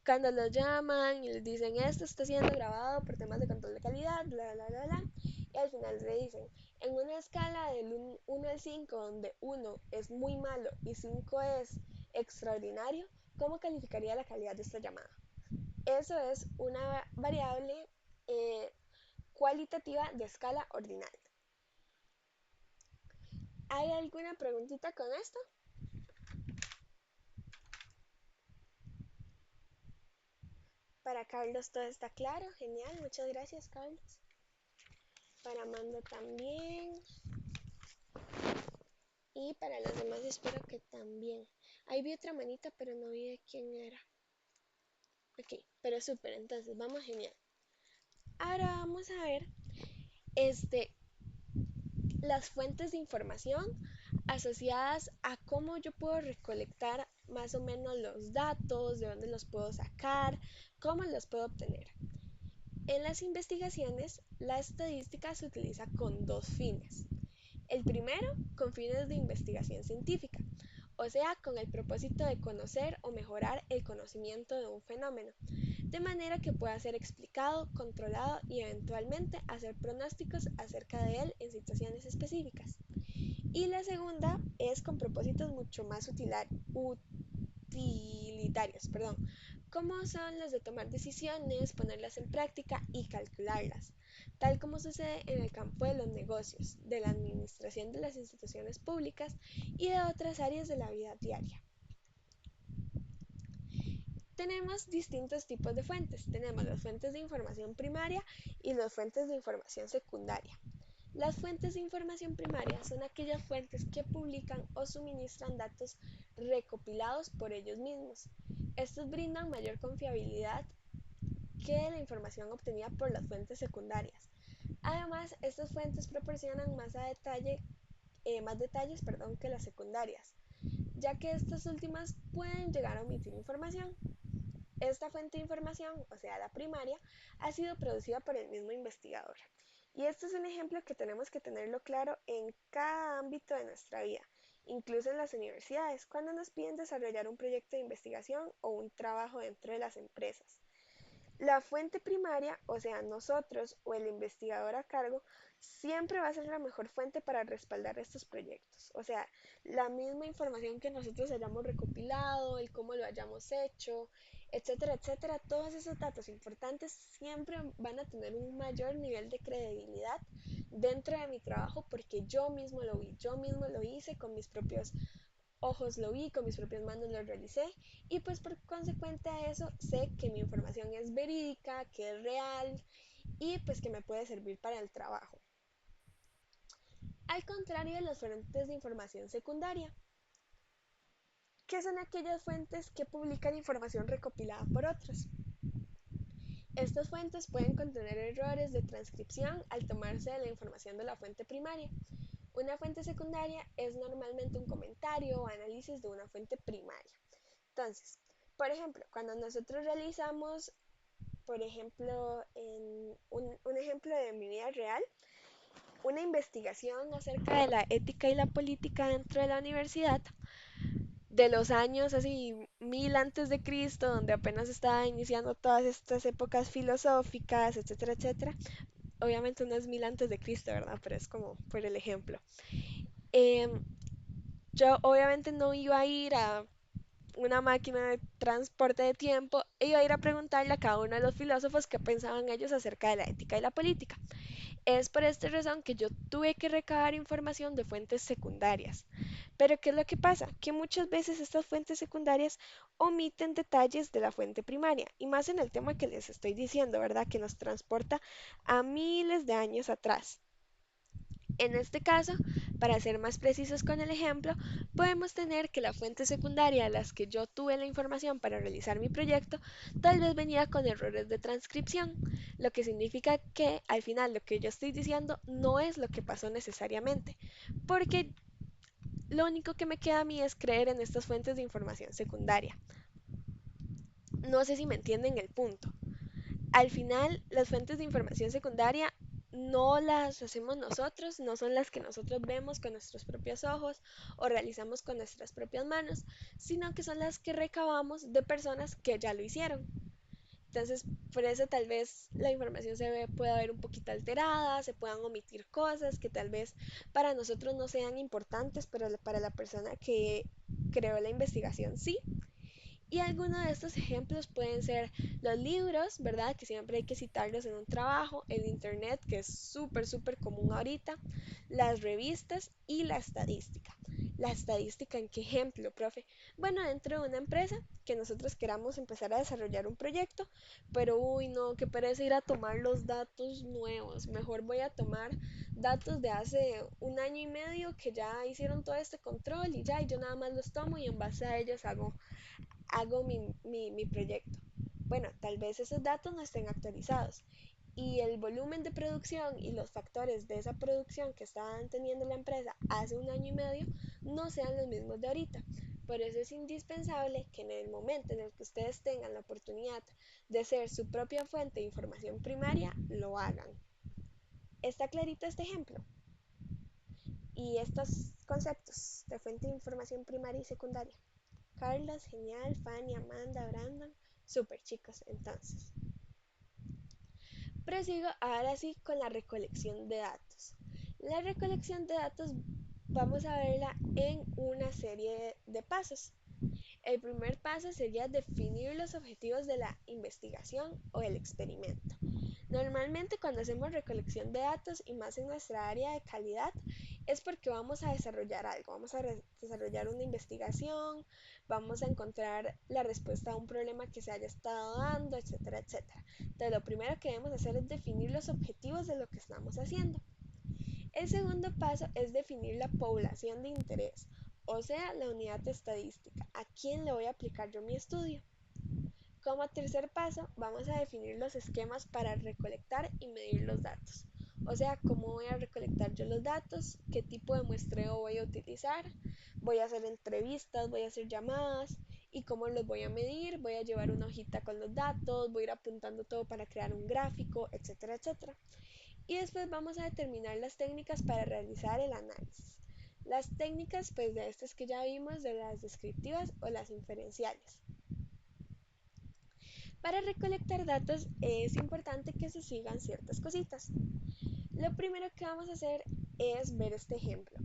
Cuando los llaman y les dicen esto está siendo grabado por temas de control de calidad, bla, bla, bla, bla, y al final le dicen, en una escala del 1 al 5, donde 1 es muy malo y 5 es extraordinario, ¿cómo calificaría la calidad de esta llamada? Eso es una variable eh, cualitativa de escala ordinal. ¿Hay alguna preguntita con esto? Para Carlos todo está claro, genial, muchas gracias Carlos. Para Amanda también. Y para los demás espero que también. Ahí vi otra manita, pero no vi de quién era. Ok, pero súper, entonces vamos genial. Ahora vamos a ver este, las fuentes de información asociadas a cómo yo puedo recolectar más o menos los datos, de dónde los puedo sacar, cómo los puedo obtener. En las investigaciones, la estadística se utiliza con dos fines. El primero, con fines de investigación científica, o sea, con el propósito de conocer o mejorar el conocimiento de un fenómeno, de manera que pueda ser explicado, controlado y eventualmente hacer pronósticos acerca de él en situaciones específicas. Y la segunda es con propósitos mucho más utilitarios, como son los de tomar decisiones, ponerlas en práctica y calcularlas, tal como sucede en el campo de los negocios, de la administración de las instituciones públicas y de otras áreas de la vida diaria. Tenemos distintos tipos de fuentes. Tenemos las fuentes de información primaria y las fuentes de información secundaria. Las fuentes de información primaria son aquellas fuentes que publican o suministran datos recopilados por ellos mismos. Estos brindan mayor confiabilidad que la información obtenida por las fuentes secundarias. Además, estas fuentes proporcionan más detalles que las secundarias, ya que estas últimas pueden llegar a omitir información. Esta fuente de información, o sea, la primaria, ha sido producida por el mismo investigador. Y este es un ejemplo que tenemos que tenerlo claro en cada ámbito de nuestra vida, incluso en las universidades, cuando nos piden desarrollar un proyecto de investigación o un trabajo dentro de las empresas. La fuente primaria, o sea, nosotros o el investigador a cargo, siempre va a ser la mejor fuente para respaldar estos proyectos. O sea, la misma información que nosotros hayamos recopilado, el cómo lo hayamos hecho, etcétera, etcétera, todos esos datos importantes siempre van a tener un mayor nivel de credibilidad dentro de mi trabajo porque yo mismo lo vi, yo mismo lo hice con mis propios ojos, lo vi, con mis propias manos lo realicé y pues por consecuente a eso sé que mi información es verídica, que es real y pues que me puede servir para el trabajo. Al contrario de las fuentes de información secundaria, que son aquellas fuentes que publican información recopilada por otros. Estas fuentes pueden contener errores de transcripción al tomarse de la información de la fuente primaria. Una fuente secundaria es normalmente un comentario o análisis de una fuente primaria. Entonces, por ejemplo, cuando nosotros realizamos, por ejemplo, en un ejemplo de mi vida real, una investigación acerca de la ética y la política dentro de la universidad, de los años así 1000 antes de Cristo, donde apenas estaba iniciando todas estas épocas filosóficas, etcétera, etcétera. Obviamente no es 1000 antes de Cristo, ¿verdad? Pero es como por el ejemplo. Em, yo obviamente no iba a ir a una máquina de transporte de tiempo e iba a ir a preguntarle a cada uno de los filósofos qué pensaban ellos acerca de la ética y la política. Es por esta razón que yo tuve que recabar información de fuentes secundarias. Pero ¿qué es lo que pasa? Que muchas veces estas fuentes secundarias omiten detalles de la fuente primaria, y más en el tema que les estoy diciendo, ¿verdad? Que nos transporta a miles de años atrás. En este caso, para ser más precisos con el ejemplo, podemos tener que la fuente secundaria a las que yo tuve la información para realizar mi proyecto tal vez venía con errores de transcripción, lo que significa que al final lo que yo estoy diciendo no es lo que pasó necesariamente, porque lo único que me queda a mí es creer en estas fuentes de información secundaria. No sé si me entienden el punto. Al final, las fuentes de información secundaria no las hacemos nosotros, no son las que nosotros vemos con nuestros propios ojos o realizamos con nuestras propias manos, sino que son las que recabamos de personas que ya lo hicieron. Entonces, por eso tal vez la información pueda ver un poquito alterada, se puedan omitir cosas que tal vez para nosotros no sean importantes, pero para la persona que creó la investigación sí. Y algunos de estos ejemplos pueden ser los libros, ¿verdad? Que siempre hay que citarlos en un trabajo, el internet, que es súper, súper común ahorita, las revistas y la estadística. ¿La estadística en qué ejemplo, profe? Bueno, dentro de una empresa que nosotros queramos empezar a desarrollar un proyecto, pero uy, no, qué pereza ir a tomar los datos nuevos. Mejor voy a tomar datos de hace un año y medio que ya hicieron todo este control y ya, y yo nada más los tomo y en base a ellos hago mi proyecto. Bueno, tal vez esos datos no estén actualizados y el volumen de producción y los factores de esa producción que estaban teniendo la empresa hace un año y medio no sean los mismos de ahorita. Por eso es indispensable que en el momento en el que ustedes tengan la oportunidad de ser su propia fuente de información primaria, lo hagan. ¿Está clarito este ejemplo? Y estos conceptos de fuente de información primaria y secundaria. Carlos, genial, Fanny, Amanda, Brandon, super chicos, entonces. Prosigo ahora sí con la recolección de datos. La recolección de datos vamos a verla en una serie de pasos. El primer paso sería definir los objetivos de la investigación o el experimento. Normalmente cuando hacemos recolección de datos y más en nuestra área de calidad es porque vamos a desarrollar algo, vamos a desarrollar una investigación, vamos a encontrar la respuesta a un problema que se haya estado dando, etcétera, etcétera. Entonces lo primero que debemos hacer es definir los objetivos de lo que estamos haciendo. El segundo paso es definir la población de interés, o sea, la unidad estadística, a quién le voy a aplicar yo mi estudio. Como tercer paso, vamos a definir los esquemas para recolectar y medir los datos. O sea, cómo voy a recolectar yo los datos, qué tipo de muestreo voy a utilizar, voy a hacer entrevistas, voy a hacer llamadas y cómo los voy a medir, voy a llevar una hojita con los datos, voy a ir apuntando todo para crear un gráfico, etcétera, etcétera. Y después vamos a determinar las técnicas para realizar el análisis. Las técnicas, pues de estas que ya vimos, de las descriptivas o las inferenciales. Para recolectar datos es importante que se sigan ciertas cositas. Lo primero que vamos a hacer es ver este ejemplo.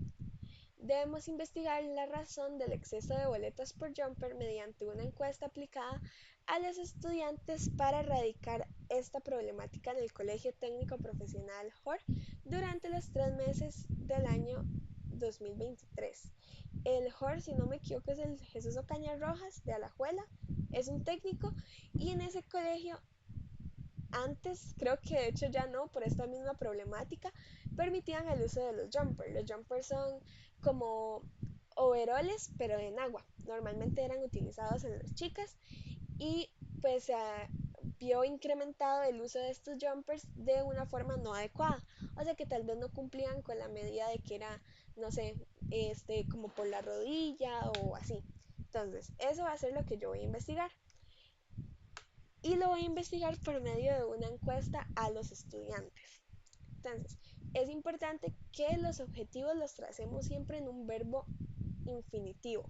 Debemos investigar la razón del exceso de boletas por jumper mediante una encuesta aplicada a los estudiantes para erradicar esta problemática en el Colegio Técnico Profesional JOR durante los 3 meses del año 2023. El JOR, si no me equivoco, es el Jesús Ocaña Rojas de Alajuela, es un técnico y en ese colegio antes, creo que de hecho ya no, por esta misma problemática, permitían el uso de los jumpers. Los jumpers son como overoles, pero en agua. Normalmente eran utilizados en las chicas y pues se vio incrementado el uso de estos jumpers de una forma no adecuada. O sea que tal vez no cumplían con la medida de que era, no sé, como por la rodilla o así. Entonces, eso va a ser lo que yo voy a investigar y lo voy a investigar por medio de una encuesta a los estudiantes. Entonces, es importante que los objetivos los tracemos siempre en un verbo infinitivo.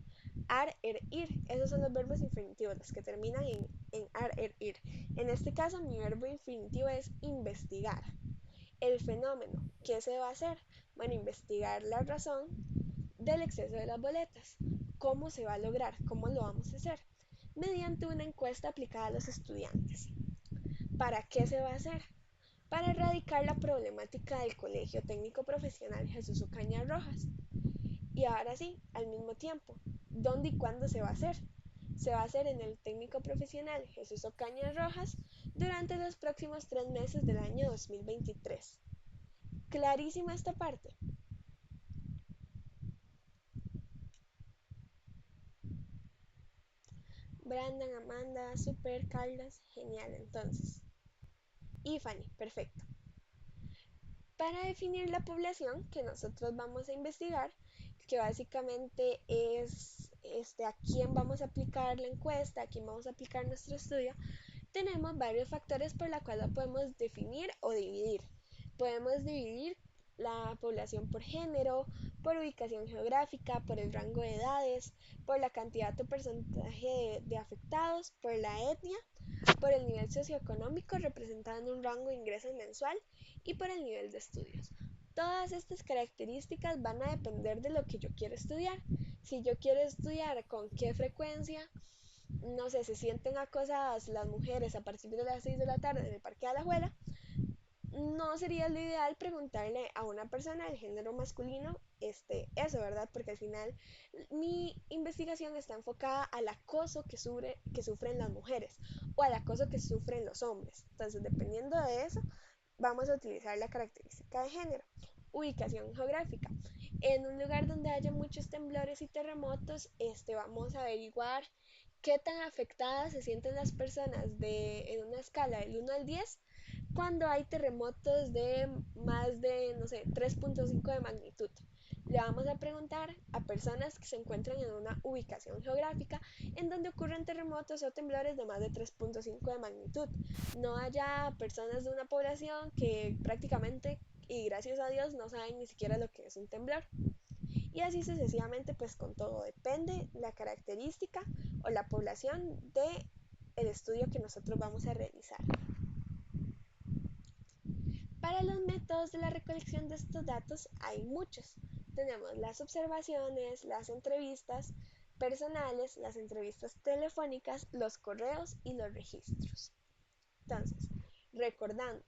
Ar, er, ir. Esos son los verbos infinitivos, los que terminan en ar, er, ir. En este caso, mi verbo infinitivo es investigar. El fenómeno, ¿qué se va a hacer? Bueno, investigar la razón del exceso de las boletas. ¿Cómo se va a lograr? ¿Cómo lo vamos a hacer? Mediante una encuesta aplicada a los estudiantes. ¿Para qué se va a hacer? Para erradicar la problemática del Colegio Técnico Profesional Jesús Ocaña Rojas. Y ahora sí, al mismo tiempo, ¿dónde y cuándo se va a hacer? Se va a hacer en el Técnico Profesional Jesús Ocaña Rojas durante los próximos 3 meses del año 2023. Clarísima esta parte. Brandon, Amanda, Super, Carlos, genial entonces. Y Fanny, perfecto. Para definir la población que nosotros vamos a investigar, que básicamente es a quién vamos a aplicar la encuesta, a quién vamos a aplicar nuestro estudio, tenemos varios factores por los cuales lo podemos definir o dividir. Podemos dividir la población por género, por ubicación geográfica, por el rango de edades, por la cantidad o porcentaje de afectados, por la etnia, por el nivel socioeconómico representado en un rango de ingresos mensual y por el nivel de estudios. Todas estas características van a depender de lo que yo quiero estudiar. Si yo quiero estudiar con qué frecuencia, no sé, se sienten acosadas las mujeres a partir de las 6 de la tarde en el Parque de Alajuela, no sería lo ideal preguntarle a una persona del género masculino eso, ¿verdad? Porque al final mi investigación está enfocada al acoso que sufren las mujeres o al acoso que sufren los hombres. Entonces, dependiendo de eso, vamos a utilizar la característica de género. Ubicación geográfica. En un lugar donde haya muchos temblores y terremotos, vamos a averiguar qué tan afectadas se sienten las personas en una escala del 1 al 10 cuando hay terremotos de más de, no sé, 3.5 de magnitud. Le vamos a preguntar a personas que se encuentran en una ubicación geográfica en donde ocurren terremotos o temblores de más de 3.5 de magnitud. No haya personas de una población que prácticamente, y gracias a Dios, no saben ni siquiera lo que es un temblor. Y así sucesivamente, pues con todo. Depende la característica o la población de el estudio que nosotros vamos a realizar. Para los métodos de la recolección de estos datos hay muchos. Tenemos las observaciones, las entrevistas personales, las entrevistas telefónicas, los correos y los registros. Entonces, recordando,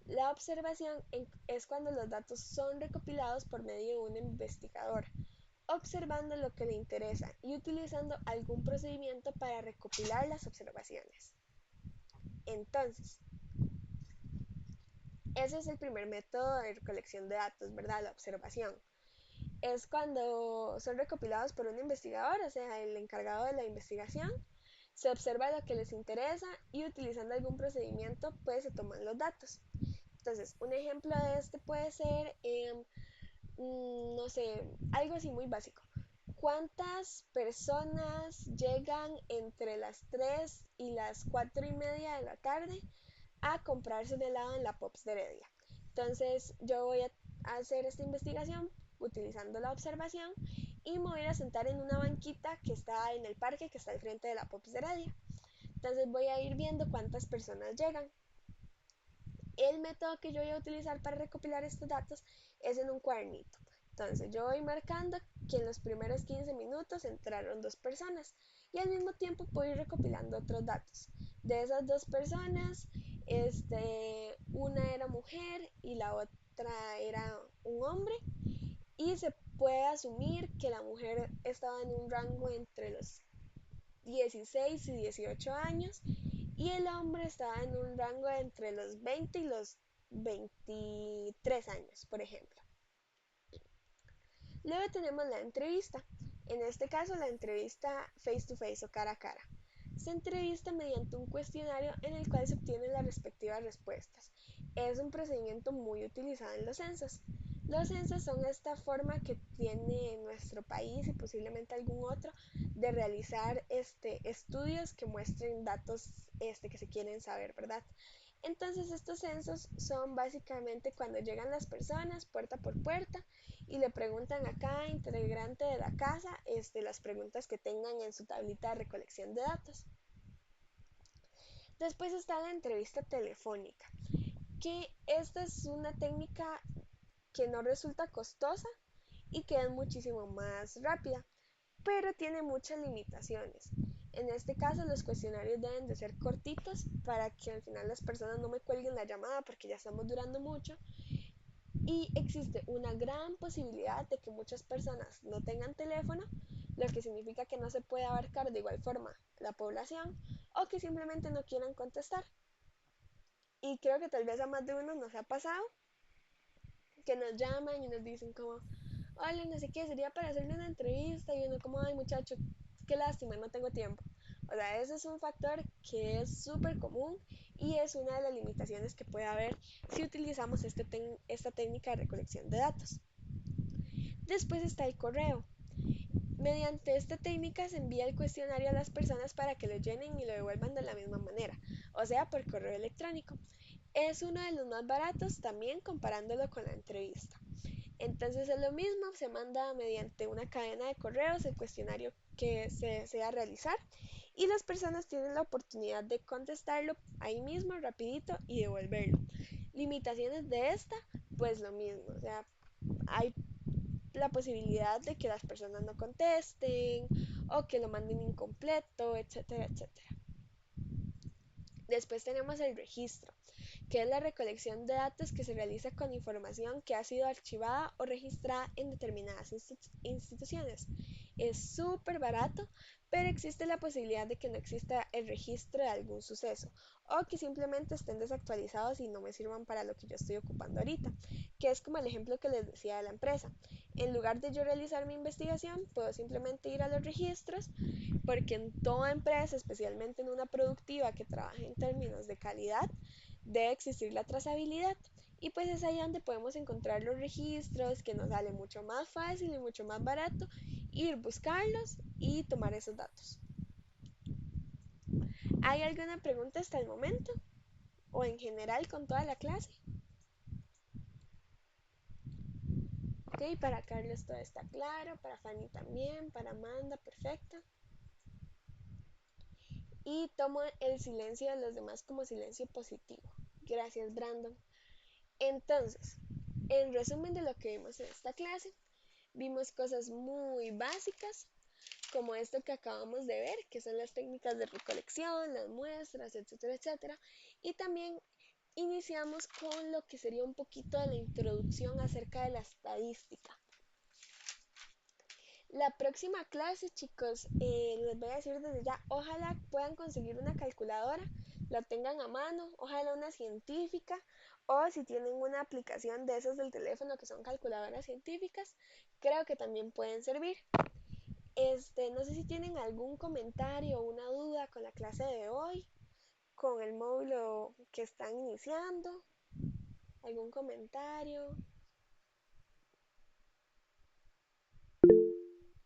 la observación es cuando los datos son recopilados por medio de un investigador, observando lo que le interesa y utilizando algún procedimiento para recopilar las observaciones. Entonces, ese es el primer método de recolección de datos, ¿verdad? La observación. Es cuando son recopilados por un investigador, o sea, el encargado de la investigación, se observa lo que les interesa y utilizando algún procedimiento, pues se toman los datos. Entonces, un ejemplo de este puede ser, no sé, algo así muy básico. ¿Cuántas personas llegan entre las 3 y las 4 y media de la tarde a comprarse un helado en la Pops de Heredia? Entonces yo voy a hacer esta investigación utilizando la observación y me voy a sentar en una banquita que está en el parque que está al frente de la Pops de Heredia. Entonces voy a ir viendo cuántas personas llegan. El método que yo voy a utilizar para recopilar estos datos es en un cuadernito. Entonces yo voy marcando que en los primeros 15 minutos entraron 2 personas y al mismo tiempo puedo ir recopilando otros datos. De esas 2 personas, una era mujer y la otra era un hombre y se puede asumir que la mujer estaba en un rango entre los 16 y 18 años y el hombre estaba en un rango entre los 20 y los 23 años, por ejemplo. Luego tenemos la entrevista. En este caso, la entrevista face to face o cara a cara. Se entrevista mediante un cuestionario en el cual se obtienen las respectivas respuestas. Es un procedimiento muy utilizado en los censos. Los censos son esta forma que tiene nuestro país y posiblemente algún otro de realizar estudios que muestren datos que se quieren saber, ¿verdad? Entonces estos censos son básicamente cuando llegan las personas puerta por puerta y le preguntan a cada integrante de la casa las preguntas que tengan en su tablita de recolección de datos. Después está la entrevista telefónica, que esta es una técnica que no resulta costosa y que es muchísimo más rápida, pero tiene muchas limitaciones. En este caso, los cuestionarios deben de ser cortitos para que al final las personas no me cuelguen la llamada porque ya estamos durando mucho. Y existe una gran posibilidad de que muchas personas no tengan teléfono, lo que significa que no se puede abarcar de igual forma la población o que simplemente no quieran contestar. Y creo que tal vez a más de uno nos ha pasado que nos llaman y nos dicen como, hola, no sé qué, sería para hacerle una entrevista y uno como, ay muchacho, qué lástima, no tengo tiempo. O sea, ese es un factor que es súper común y es una de las limitaciones que puede haber si utilizamos esta técnica de recolección de datos. Después está el correo. Mediante esta técnica se envía el cuestionario a las personas para que lo llenen y lo devuelvan de la misma manera, o sea, por correo electrónico. Es uno de los más baratos también comparándolo con la entrevista. Entonces es lo mismo, se manda mediante una cadena de correos el cuestionario que se desea realizar y las personas tienen la oportunidad de contestarlo ahí mismo, rapidito y devolverlo. Limitaciones de esta, pues lo mismo, o sea, hay la posibilidad de que las personas no contesten o que lo manden incompleto, etcétera, etcétera. Después tenemos el registro, que es la recolección de datos que se realiza con información que ha sido archivada o registrada en determinadas instituciones. Es súper barato, pero existe la posibilidad de que no exista el registro de algún suceso o que simplemente estén desactualizados y no me sirvan para lo que yo estoy ocupando ahorita, que es como el ejemplo que les decía de la empresa. En lugar de yo realizar mi investigación, puedo simplemente ir a los registros porque en toda empresa, especialmente en una productiva que trabaja en términos de calidad, debe existir la trazabilidad. Y pues es ahí donde podemos encontrar los registros, que nos sale mucho más fácil y mucho más barato ir buscarlos y tomar esos datos. ¿Hay alguna pregunta hasta el momento? ¿O en general con toda la clase? Ok, para Carlos todo está claro, para Fanny también, para Amanda, perfecto. Y tomo el silencio de los demás como silencio positivo. Gracias, Brandon. Entonces, en resumen de lo que vimos en esta clase, vimos cosas muy básicas, como esto que acabamos de ver, que son las técnicas de recolección, las muestras, etcétera, etcétera. Y también iniciamos con lo que sería un poquito de la introducción acerca de la estadística. La próxima clase, chicos, les voy a decir desde ya, ojalá puedan conseguir una calculadora, la tengan a mano, ojalá una científica, o si tienen una aplicación de esas del teléfono que son calculadoras científicas, creo que también pueden servir. No sé si tienen algún comentario o una duda con la clase de hoy, con el módulo que están iniciando, algún comentario.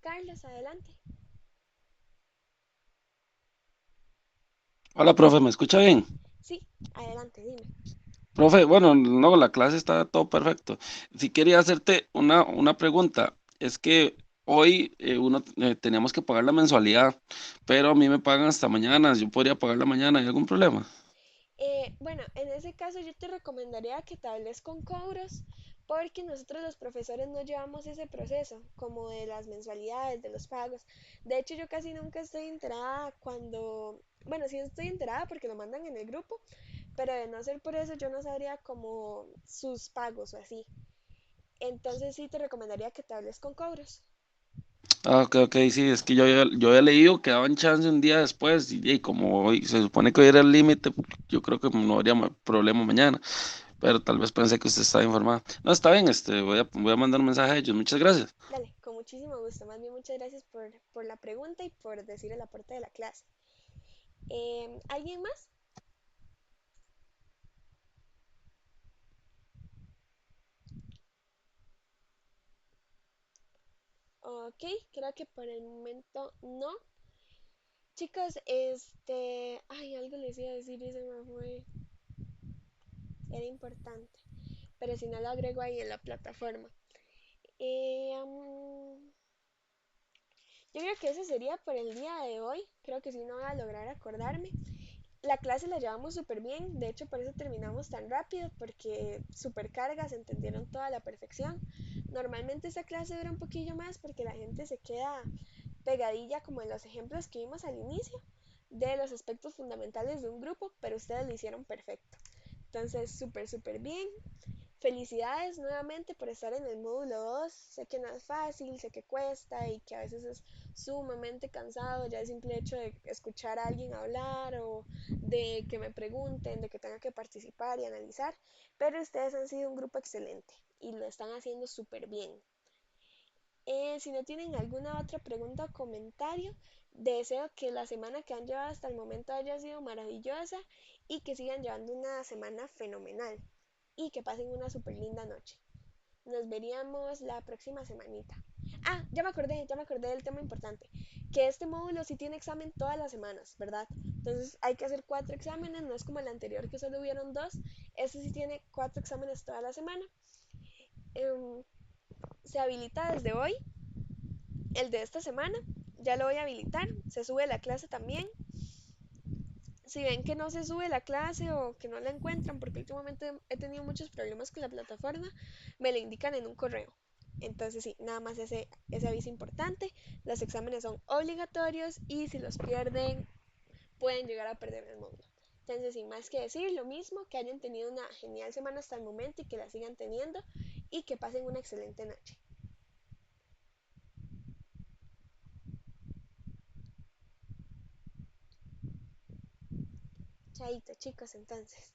Carlos, adelante. Hola, profe, ¿me escucha bien? Sí, adelante, dime. Profe, bueno, no, la clase está todo perfecto. Si quería hacerte una pregunta, es que hoy teníamos que pagar la mensualidad, pero a mí me pagan hasta mañana, yo podría pagar la mañana, ¿hay algún problema? Bueno, en ese caso yo te recomendaría que te hables con Cobros porque nosotros los profesores no llevamos ese proceso, como de las mensualidades, de los pagos. De hecho, yo casi nunca estoy enterada cuando, bueno, sí estoy enterada porque lo mandan en el grupo, pero de no ser por eso yo no sabría como sus pagos o así. Entonces sí te recomendaría que te hables con Cobros. Ah, ok, ok, sí, es que yo había leído que daban chance un día después y como hoy se supone que hoy era el límite, yo creo que no habría problema mañana, pero tal vez pensé que usted estaba informada. No, está bien, voy a mandar un mensaje a ellos, muchas gracias. Dale, con muchísimo gusto. Más bien muchas gracias por la pregunta y por decir el aporte de la clase. ¿Alguien más? Ok, creo que por el momento no. Chicos, ay, algo les iba a decir y se me fue. Era importante, pero si no lo agrego ahí en la plataforma. Yo creo que eso sería por el día de hoy. Creo que sí no voy a lograr acordarme. La clase la llevamos súper bien, de hecho por eso terminamos tan rápido, porque súper cargas, entendieron toda la perfección. Normalmente esta clase dura un poquillo más porque la gente se queda pegadilla como en los ejemplos que vimos al inicio de los aspectos fundamentales de un grupo, pero ustedes lo hicieron perfecto. Entonces, súper, súper bien. Felicidades nuevamente por estar en el módulo 2. Sé que no es fácil, sé que cuesta y que a veces es sumamente cansado ya el simple hecho de escuchar a alguien hablar o de que me pregunten, de que tenga que participar y analizar, pero ustedes han sido un grupo excelente y lo están haciendo súper bien. Si no tienen alguna otra pregunta o comentario, deseo que la semana que han llevado hasta el momento haya sido maravillosa y que sigan llevando una semana fenomenal y que pasen una súper linda noche. Nos veríamos la próxima semanita. Ah, ya me acordé del tema importante, que este módulo sí tiene examen todas las semanas, ¿verdad? Entonces hay que hacer 4 exámenes, no es como el anterior que solo hubieron 2, este sí tiene 4 exámenes toda la semana. Em, Se habilita desde hoy el de esta semana, ya lo voy a habilitar, se sube la clase también. Si ven que no se sube la clase o que no la encuentran, porque últimamente he tenido muchos problemas con la plataforma, me lo indican en un correo. Entonces sí, nada más ese aviso importante. Los exámenes son obligatorios y si los pierden pueden llegar a perder el módulo. Entonces sin más que decir, lo mismo, que hayan tenido una genial semana hasta el momento y que la sigan teniendo y que pasen una excelente noche. Chaito chicos entonces.